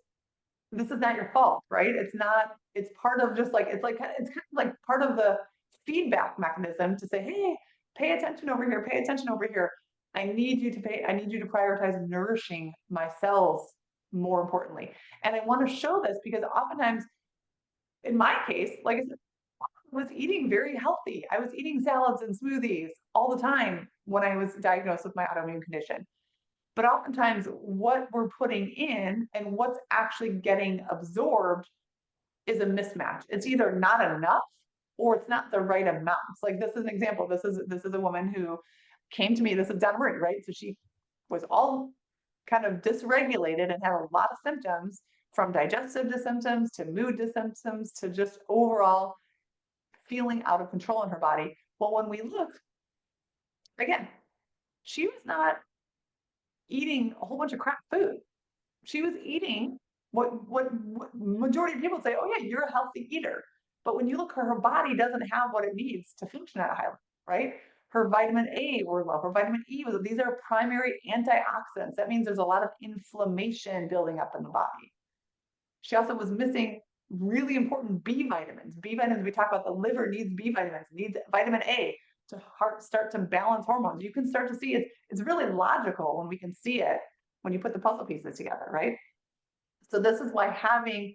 [SPEAKER 1] your fault, right? It's part of just like, it's kind of like part of the feedback mechanism to say, hey, pay attention over here, pay attention over here. I need you to prioritize nourishing my cells more importantly. And I want to show this because oftentimes in my case, like I said, I was eating very healthy. I was eating salads and smoothies all the time when I was diagnosed with my autoimmune condition. But oftentimes, what we're putting in and what's actually getting absorbed is a mismatch. It's either not enough or it's not the right amounts. Like this is an example. This is a woman who came to me. This is Donna Marie, right? So she was all kind of dysregulated and had a lot of symptoms, from digestive symptoms to mood symptoms to just overall feeling out of control in her body. Well, when we looked, again, she was not eating a whole bunch of crap food. She was eating what majority of people say, oh yeah, you're a healthy eater. But when you look, her body doesn't have what it needs to function at a high level, right? Her vitamin A were low, her vitamin E was low. These are primary antioxidants. That means there's a lot of inflammation building up in the body. She also was missing really important B vitamins. B vitamins, we talk about the liver needs B vitamins, needs vitamin A to start to balance hormones. You can start to see it's really logical when we can see it, when you put the puzzle pieces together, right? So this is why having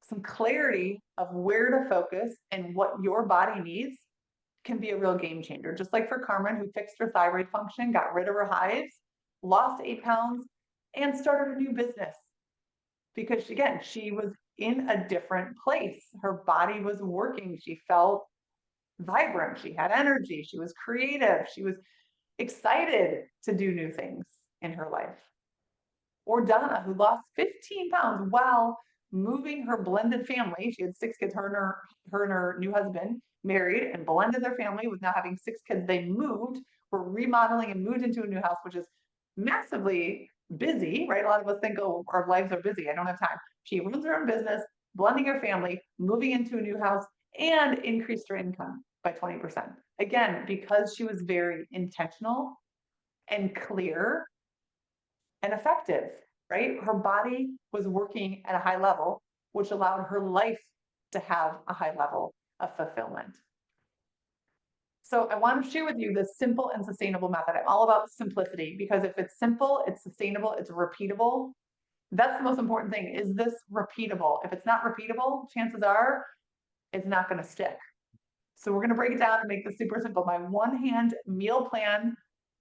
[SPEAKER 1] some clarity of where to focus and what your body needs can be a real game changer. Just like for Carmen, who fixed her thyroid function, got rid of her hives, lost 8 pounds, and started a new business. Because again, she was in a different place. Her body was working. She felt vibrant. She had energy. She was creative. She was excited to do new things in her life. Or Donna, who lost 15 pounds while moving her blended family. She had 6 kids, her and her new husband married and blended their family with now having 6 kids. They moved, were remodeling and moved into a new house, which is massively busy, right? A lot of us think, oh, our lives are busy. I don't have time. She runs her own business, blending her family, moving into a new house, and increased her income by 20%. Again, because she was very intentional and clear and effective, right? Her body was working at a high level, which allowed her life to have a high level of fulfillment. So I want to share with you this simple and sustainable method. I'm all about simplicity because if it's simple, it's sustainable, it's repeatable. That's the most important thing. Is this repeatable? If it's not repeatable, chances are it's not going to stick. So we're going to break it down and make this super simple. My one-hand meal plan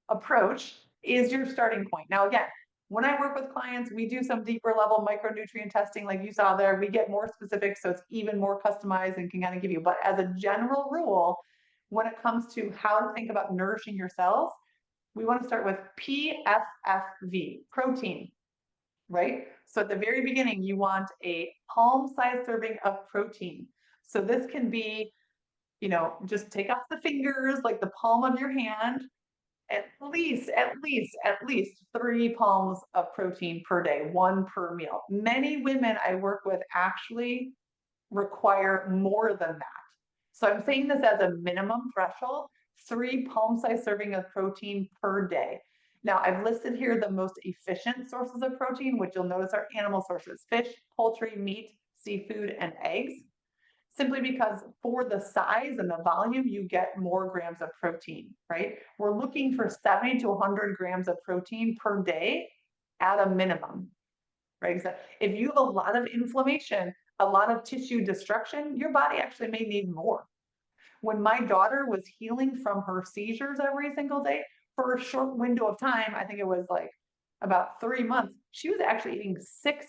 [SPEAKER 1] approach is your starting point. Now, again, when I work with clients, we do some deeper level micronutrient testing like you saw there. We get more specific, so it's even more customized and can kind of give you. But as a general rule, when it comes to how to think about nourishing your cells, we want to start with PFFV, protein, right? So at the very beginning, you want a palm-sized serving of protein. So this can be, just take off the fingers, like the palm of your hand, at least 3 palms of protein per day, 1 per meal. Many women I work with actually require more than that. So I'm saying this as a minimum threshold, 3 palm-sized serving of protein per day. Now I've listed here the most efficient sources of protein, which you'll notice are animal sources: fish, poultry, meat, seafood, and eggs. Simply because for the size and the volume, you get more grams of protein, right? We're looking for 70 to 100 grams of protein per day at a minimum, right? So if you have a lot of inflammation, a lot of tissue destruction, your body actually may need more. When my daughter was healing from her seizures every single day for a short window of time, I think it was like about 3 months, she was actually eating 6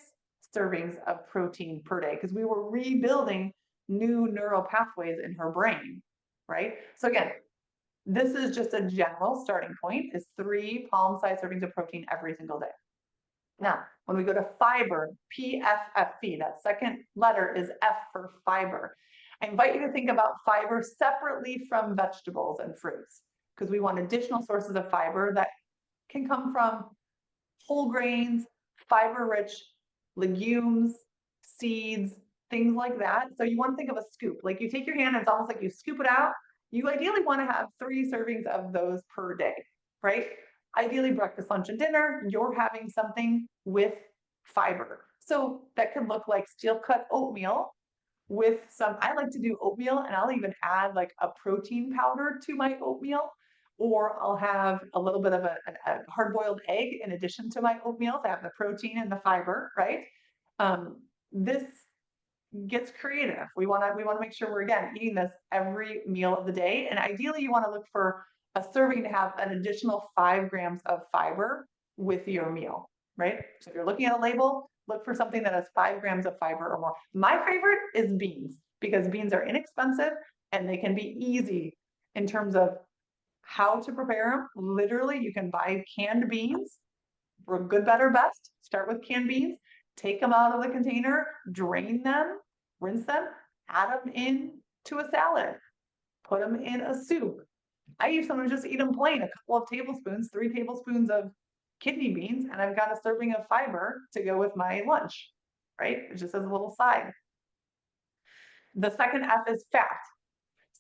[SPEAKER 1] servings of protein per day because we were rebuilding new neural pathways in her brain, right? So again, this is just a general starting point, is 3 palm-sized servings of protein every single day. Now, when we go to fiber, PFFP, that second letter is F for fiber. I invite you to think about fiber separately from vegetables and fruits, because we want additional sources of fiber that can come from whole grains, fiber-rich legumes, seeds, things like that. So you want to think of a scoop. Like you take your hand, and it's almost like you scoop it out. You ideally want to have 3 servings of those per day, right? Ideally breakfast, lunch, and dinner, you're having something with fiber. So that could look like steel cut oatmeal with some, I like to do oatmeal and I'll even add like a protein powder to my oatmeal, or I'll have a little bit of a hard-boiled egg in addition to my oatmeal to have the protein and the fiber, right? This gets creative. We want to make sure we're, again, eating this every meal of the day. And ideally you want to look for a serving to have an additional 5 grams of fiber with your meal, right? So if you're looking at a label, look for something that has 5 grams of fiber or more. My favorite is beans, because beans are inexpensive and they can be easy in terms of how to prepare them. Literally, you can buy canned beans for good, better, best. Start with canned beans, take them out of the container, drain them, rinse them, add them into a salad, put them in a soup. I used to just eat them plain, a couple of tablespoons, 3 tablespoons of kidney beans, and I've got a serving of fiber to go with my lunch, right? Just as a little side. The second F is fat.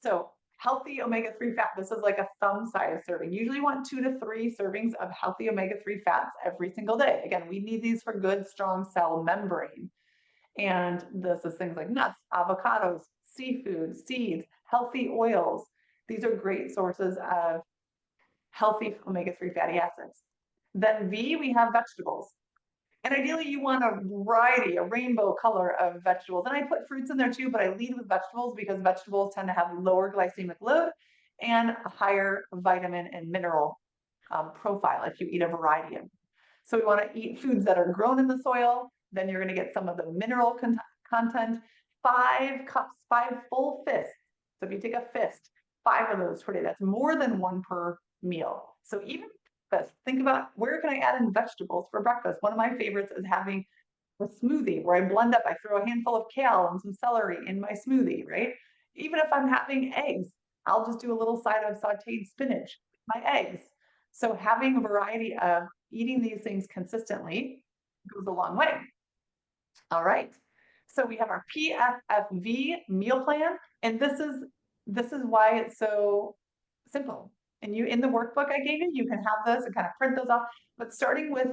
[SPEAKER 1] So healthy omega-3 fat, this is like a thumb size serving. Usually you want 2 to 3 servings of healthy omega-3 fats every single day. Again, we need these for good, strong cell membrane. And this is things like nuts, avocados, seafood, seeds, healthy oils. These are great sources of healthy omega-3 fatty acids. Then V, we have vegetables. And ideally you want a variety, a rainbow color of vegetables. And I put fruits in there too, but I lead with vegetables because vegetables tend to have lower glycemic load and a higher vitamin and mineral profile if you eat a variety of them. So we want to eat foods that are grown in the soil. Then you're going to get some of the mineral content. 5 cups, 5 full fists. So if you take a fist, 5 of those per day, that's more than 1 per meal. So even breakfast, think about where can I add in vegetables for breakfast. One of my favorites is having a smoothie where I blend up, I throw a handful of kale and some celery in my smoothie, right? Even if I'm having eggs, I'll just do a little side of sauteed spinach with my eggs. So having a variety of eating these things consistently goes a long way. All right. So we have our PFFV meal plan, and this is why it's so simple. And you, in the workbook I gave you can have this and kind of print those off. But starting with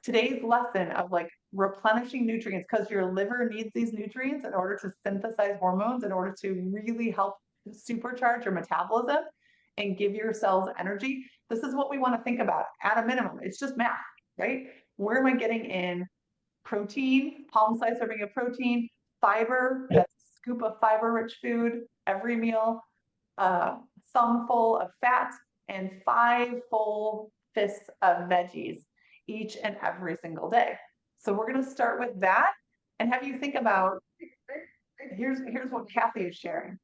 [SPEAKER 1] today's lesson of like replenishing nutrients, because your liver needs these nutrients in order to synthesize hormones, in order to really help supercharge your metabolism and give your cells energy. This is what we want to think about at a minimum. It's just math, right? Where am I getting in protein, palm-sized serving of protein, fiber, that's a scoop of fiber-rich food every meal, thumb full of fat, and 5 full fists of veggies each and every single day. So we're going to start with that and have you think about, here's what Kathy is sharing.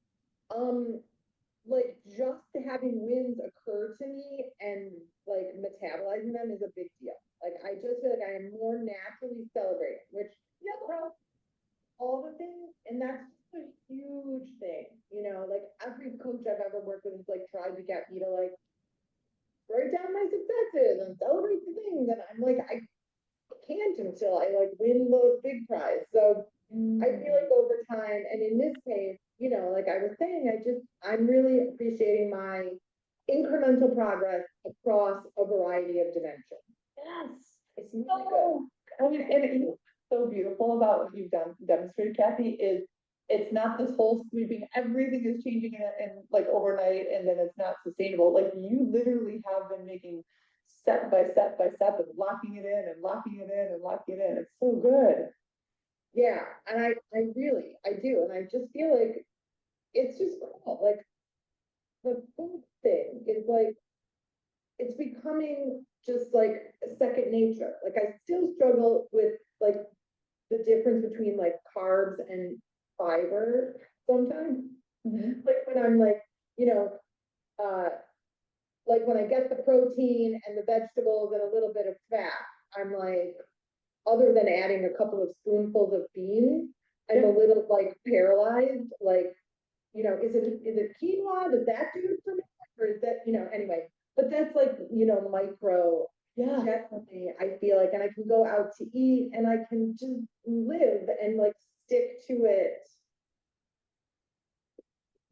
[SPEAKER 2] Like just having wins occur to me and like metabolizing them is a big deal. Like I just feel like I am more naturally celebrating, which yeah, all the things, and that's just a huge thing. You know, like every coach I've ever worked with has like tried to get me to like write down my successes and celebrate the things, and I'm like I can't until I like win the big prize. So I feel like over time, and in this case, you know, like I was saying, I'm really appreciating my incremental progress across a variety of dimensions.
[SPEAKER 1] Yes,
[SPEAKER 2] it's really good.
[SPEAKER 1] I mean, and what's so beautiful about what you've demonstrated, Kathy, is it's not this whole sweeping, everything is changing in like overnight and then it's not sustainable. Like you literally have been making step by step by step and locking it in and locking it in and locking it in. It's so good.
[SPEAKER 2] Yeah, and I do, and I just feel like it's just cool. Like the food thing is like it's becoming just like a second nature. Like I still struggle with like the difference between like carbs and fiber sometimes. Like when I'm like, you know, uh like when I get the protein and the vegetables and a little bit of fat, I'm like, other than adding a couple of spoonfuls of beans, I'm a little like paralyzed. Like, you know, is it quinoa? Does that do it for me? Or is that, you know, anyway, but that's like, you know, micro.
[SPEAKER 1] Yeah.
[SPEAKER 2] Definitely, I feel like, and I can go out to eat and I can just live and like stick to it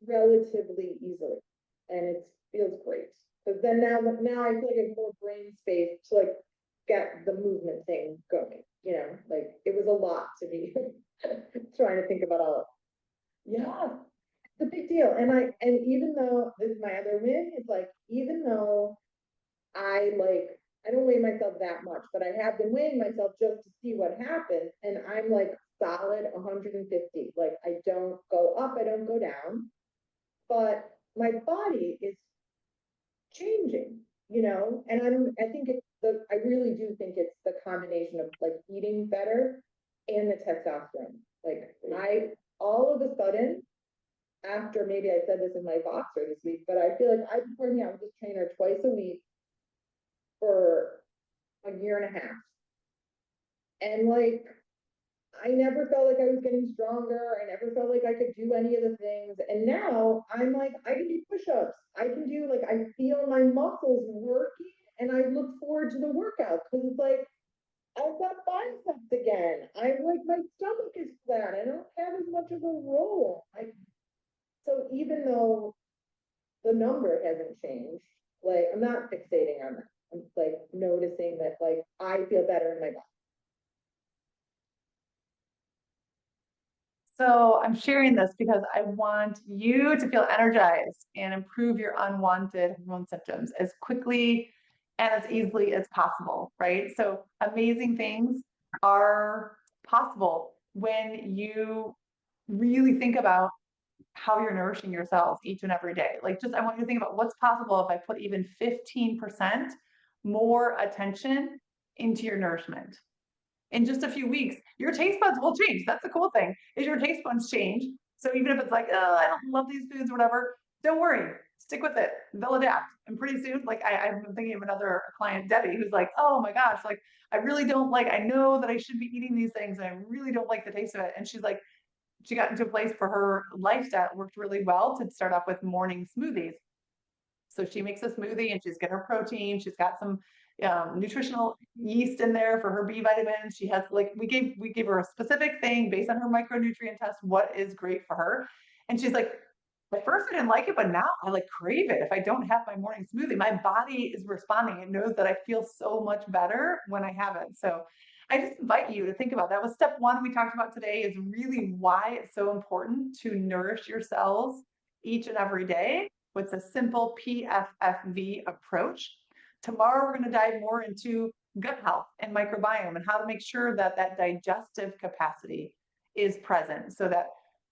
[SPEAKER 2] relatively easily. And it feels great. Because then now I feel like I have more brain space to like get the movement thing going. You know, like it was a lot to be trying to think about all of it. Yeah, it's a big deal. And even though this is my other win, it's like even though I don't weigh myself that much, but I have been weighing myself just to see what happens. And I'm like solid 150. Like I don't go up, I don't go down, but my body is changing, and I think I really do think it's the combination of like eating better and the testosterone. Like all of a sudden, after maybe I said this in my boxer this week, but I feel like I've been working out with this trainer twice a week for a year and a half. And like, I never felt like I was getting stronger. I never felt like I could do any of the things. And now I'm like, I can do push-ups. I can do like, I feel my muscles working and I look forward to the workout because it's like, I've got biceps again. I'm like, my stomach is flat. I don't have as much of a roll. So even though the number hasn't changed, like I'm not fixating on that. I'm like noticing that like I feel better in my body.
[SPEAKER 1] So I'm sharing this because I want you to feel energized and improve your unwanted hormone symptoms as quickly and as easily as possible, right? So amazing things are possible when you really think about how you're nourishing yourself each and every day. Like just, I want you to think about what's possible if I put even 15% more attention into your nourishment. In just a few weeks, your taste buds will change. That's the cool thing, is your taste buds change. So even if it's like, oh, I don't love these foods or whatever, don't worry, stick with it. They'll adapt. And pretty soon, like I'm thinking of another client, Debbie, who's like, oh my gosh, like I really don't like, I know that I should be eating these things and I really don't like the taste of it. And she's like, she got into a place for her lifestyle, worked really well to start off with morning smoothies. So she makes a smoothie and she's got her protein. She's got some nutritional yeast in there for her B vitamins. She has like, we gave her a specific thing based on her micronutrient test, what is great for her. And she's like, at first I didn't like it, but now I like crave it. If I don't have my morning smoothie, my body is responding. It knows that I feel so much better when I have it. So I just invite you to think about that. Was step one we talked about today, is really why it's so important to nourish your cells each and every day with a simple PFFV approach. Tomorrow, we're going to dive more into gut health and microbiome and how to make sure that that digestive capacity is present. So that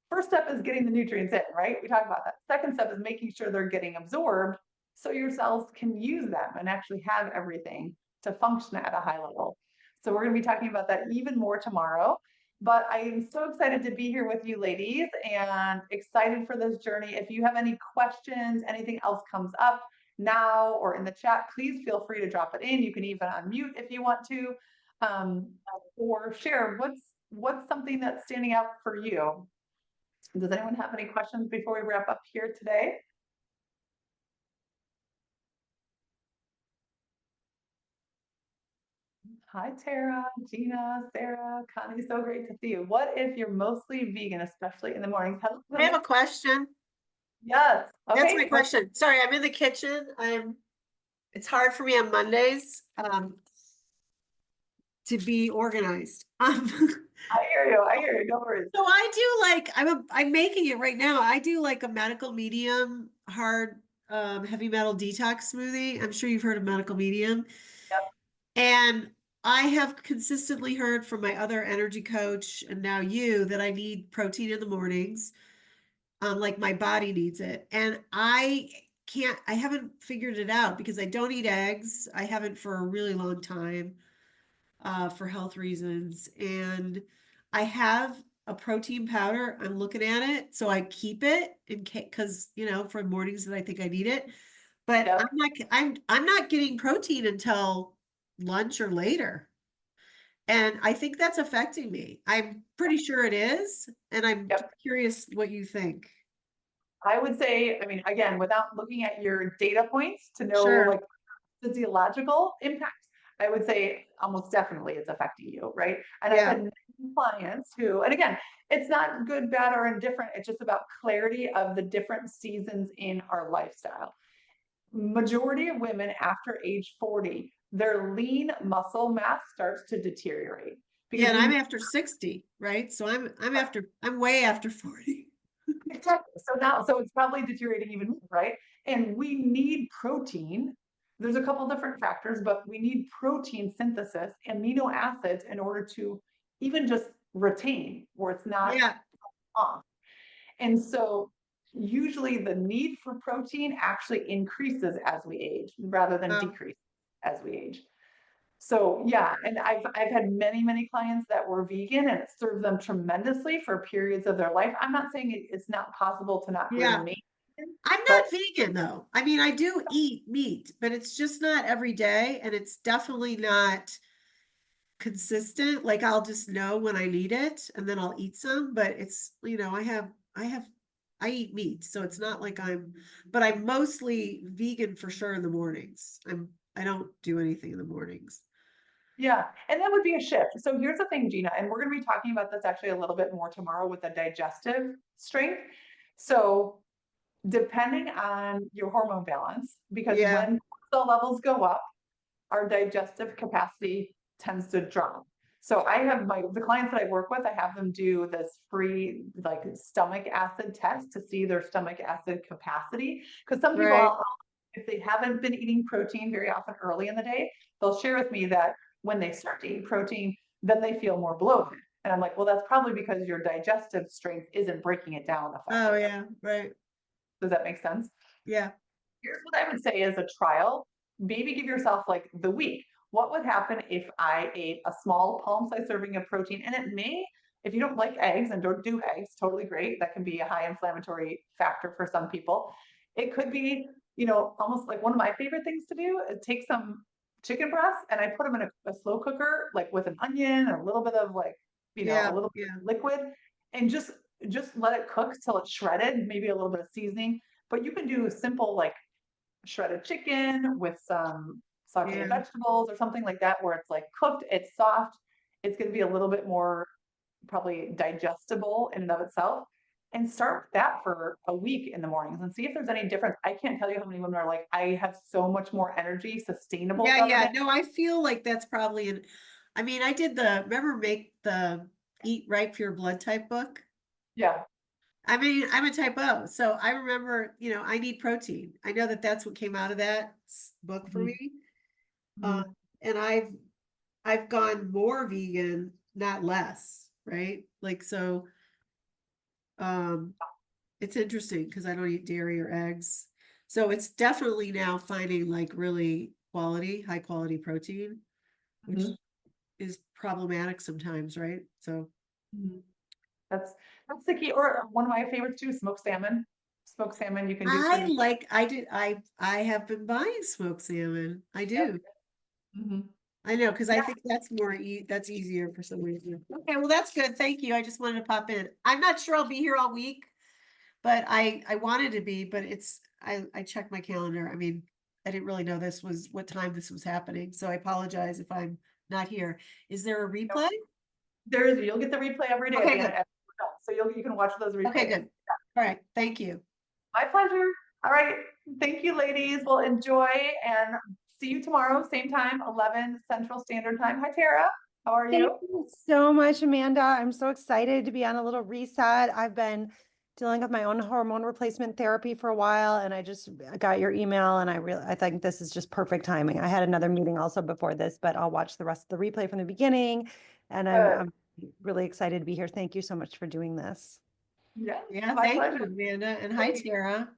[SPEAKER 1] first step is getting the nutrients in, right? We talked about that. Second step is making sure they're getting absorbed so your cells can use them and actually have everything to function at a high level. So we're going to be talking about that even more tomorrow. But I am so excited to be here with you ladies and excited for this journey. If you have any questions, anything else comes up now or in the chat, please feel free to drop it in. You can even unmute if you want to, or share what's something that's standing out for you. Does anyone have any questions before we wrap up here today? Hi, Tara, Gina, Sarah, Connie, so great to see you. What if you're mostly vegan, especially in the mornings?
[SPEAKER 3] I have a question.
[SPEAKER 1] Yes. Okay.
[SPEAKER 3] That's my question. Sorry, I'm in the kitchen. It's hard for me on Mondays to be organized.
[SPEAKER 1] I hear you. I hear you. No worries.
[SPEAKER 3] So I do like I'm making it right now. I do like a medical medium hard heavy metal detox smoothie. I'm sure you've heard of medical medium.
[SPEAKER 1] Yep.
[SPEAKER 3] And I have consistently heard from my other energy coach and now you that I need protein in the mornings. Like my body needs it. And I haven't figured it out because I don't eat eggs. I haven't for a really long time, for health reasons. And I have a protein powder. I'm looking at it. So I keep it in case, cause for mornings that I think I need it, but
[SPEAKER 1] Yep.
[SPEAKER 3] I'm not getting protein until lunch or later. And I think that's affecting me. I'm pretty sure it is. And I'm curious what you think.
[SPEAKER 1] I would say, I mean, again, without looking at your data points to know
[SPEAKER 3] Sure.
[SPEAKER 1] like physiological impacts, I would say almost definitely it's affecting you, right? And I've had clients who, and again, it's not good, bad, or indifferent. It's just about clarity of the different seasons in our lifestyle. Majority of women after age 40, their lean muscle mass starts to deteriorate.
[SPEAKER 3] Yeah, and I'm after 60, right? So I'm way after 40.
[SPEAKER 1] Exactly. So it's probably deteriorating even more, right? And we need protein. There's a couple different factors, but we need protein synthesis, amino acids, in order to even just retain, where it's not
[SPEAKER 3] Yeah,
[SPEAKER 1] off. And so usually the need for protein actually increases as we age rather than
[SPEAKER 3] oh,
[SPEAKER 1] decrease as we age. So yeah, and I've had many clients that were vegan and it served them tremendously for periods of their life. I'm not saying it's not possible to not
[SPEAKER 3] yeah.
[SPEAKER 1] remain vegan,
[SPEAKER 3] I'm
[SPEAKER 1] but
[SPEAKER 3] not vegan though. I mean, I do eat meat, but it's just not every day, and it's definitely not consistent. Like I'll just know when I need it and then I'll eat some, but it's, I eat meat, so it's not like but I'm mostly vegan for sure in the mornings. I don't do anything in the mornings.
[SPEAKER 1] yeah, and that would be a shift. So here's the thing, Gina, and we're going to be talking about this actually a little bit more tomorrow with the digestive strength. So depending on your hormone balance, because
[SPEAKER 3] Yeah,
[SPEAKER 1] when cortisol levels go up, our digestive capacity tends to drop. So I have the clients that I work with, I have them do this free like stomach acid test to see their stomach acid capacity. Because some people,
[SPEAKER 3] right.
[SPEAKER 1] if they haven't been eating protein very often early in the day, they'll share with me that when they start to eat protein, then they feel more bloated. And I'm like, well, that's probably because your digestive strength isn't breaking it down
[SPEAKER 3] Oh
[SPEAKER 1] effectively.
[SPEAKER 3] yeah, right.
[SPEAKER 1] Does that make sense?
[SPEAKER 3] Yeah.
[SPEAKER 1] Here's what I would say as a trial. Maybe give yourself like the week. What would happen if I ate a small palm-sized serving of protein? And it may, if you don't like eggs and don't do eggs, totally great. That can be a high inflammatory factor for some people. It could be, almost like one of my favorite things to do is take some chicken breasts and I put them in a slow cooker, like with an onion and a little bit of like, a
[SPEAKER 3] Yeah,
[SPEAKER 1] little bit
[SPEAKER 3] yeah,
[SPEAKER 1] of liquid, and just let it cook till it's shredded, maybe a little bit of seasoning. But you can do simple like shredded chicken with some sauteed
[SPEAKER 3] yeah.
[SPEAKER 1] vegetables or something like that, where it's like cooked, it's soft, it's going to be a little bit more probably digestible in and of itself. And start with that for a week in the mornings and see if there's any difference. I can't tell you how many women are like, I have so much more energy sustainable
[SPEAKER 3] Yeah,
[SPEAKER 1] throughout the
[SPEAKER 3] yeah.
[SPEAKER 1] day.
[SPEAKER 3] No, I feel like that's probably I mean, I did remember make the Eat Right for Your Blood type book.
[SPEAKER 1] Yeah.
[SPEAKER 3] I mean, I'm a type O, so I remember, I need protein. I know that that's what came out of that book for
[SPEAKER 1] Mhm.
[SPEAKER 3] me. Uh,
[SPEAKER 1] Mhm.
[SPEAKER 3] and I've gone more vegan, not less, right? Like so, um, it's interesting because I don't eat dairy or eggs. So it's definitely now finding like really high quality protein, which
[SPEAKER 1] Mhm.
[SPEAKER 3] is problematic sometimes, right? So
[SPEAKER 1] Mhm. That's that's the key. Or one of my favorites too, smoked salmon. Smoked salmon you can do for the
[SPEAKER 3] I have been buying smoked salmon. I
[SPEAKER 1] Yep.
[SPEAKER 3] do.
[SPEAKER 1] Mhm.
[SPEAKER 3] I know, because I
[SPEAKER 1] Yeah.
[SPEAKER 3] think that's easier for some reason. Okay, well, that's good. Thank you. I just wanted to pop in. I'm not sure I'll be here all week, but I wanted to be, but I checked my calendar. I mean, I didn't really know this was what time this was happening, so I apologize if I'm not here. Is there a replay?
[SPEAKER 1] You'll get the replay every day at
[SPEAKER 3] Okay,
[SPEAKER 1] the end.
[SPEAKER 3] good.
[SPEAKER 1] So you can watch those
[SPEAKER 3] Okay,
[SPEAKER 1] replays.
[SPEAKER 3] good. All right. Thank you.
[SPEAKER 1] My pleasure. All right. Thank you, ladies. We'll enjoy and see you tomorrow, same time, 11 Central Standard Time. Hi, Tara. How are
[SPEAKER 4] Thank
[SPEAKER 1] you?
[SPEAKER 4] you so much, Amanda. I'm so excited to be on a little reset. I've been dealing with my own hormone replacement therapy for a while, and I got your email, and I think this is just perfect timing. I had another meeting also before this, but I'll watch the rest of the replay from the beginning, and
[SPEAKER 1] Good.
[SPEAKER 4] I'm really excited to be here. Thank you so much for doing this.
[SPEAKER 1] Yes,
[SPEAKER 3] Yeah,
[SPEAKER 1] my
[SPEAKER 3] thank you,
[SPEAKER 1] pleasure.
[SPEAKER 3] Amanda. And hi, Tara.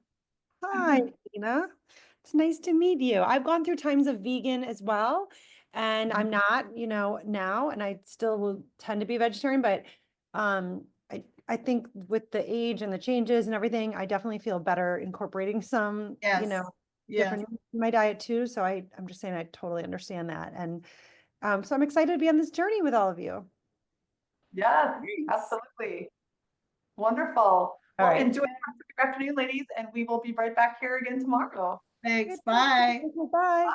[SPEAKER 4] Hi, Tina. It's nice to meet you. I've gone through times of vegan as well, and I'm not, now, and I still will tend to be vegetarian, but I think with the age and the changes and everything, I definitely feel better incorporating some,
[SPEAKER 3] Yes. Yes.
[SPEAKER 4] different in my diet too. So I'm just saying I totally understand that. And so I'm excited to be on this journey with all of you.
[SPEAKER 1] Yes,
[SPEAKER 3] Thanks.
[SPEAKER 1] absolutely. Wonderful.
[SPEAKER 4] All
[SPEAKER 1] Well,
[SPEAKER 4] right.
[SPEAKER 1] enjoy the rest of your afternoon, ladies, and we will be right back here again tomorrow.
[SPEAKER 3] Thanks.
[SPEAKER 4] Good.
[SPEAKER 3] Bye.
[SPEAKER 4] Bye.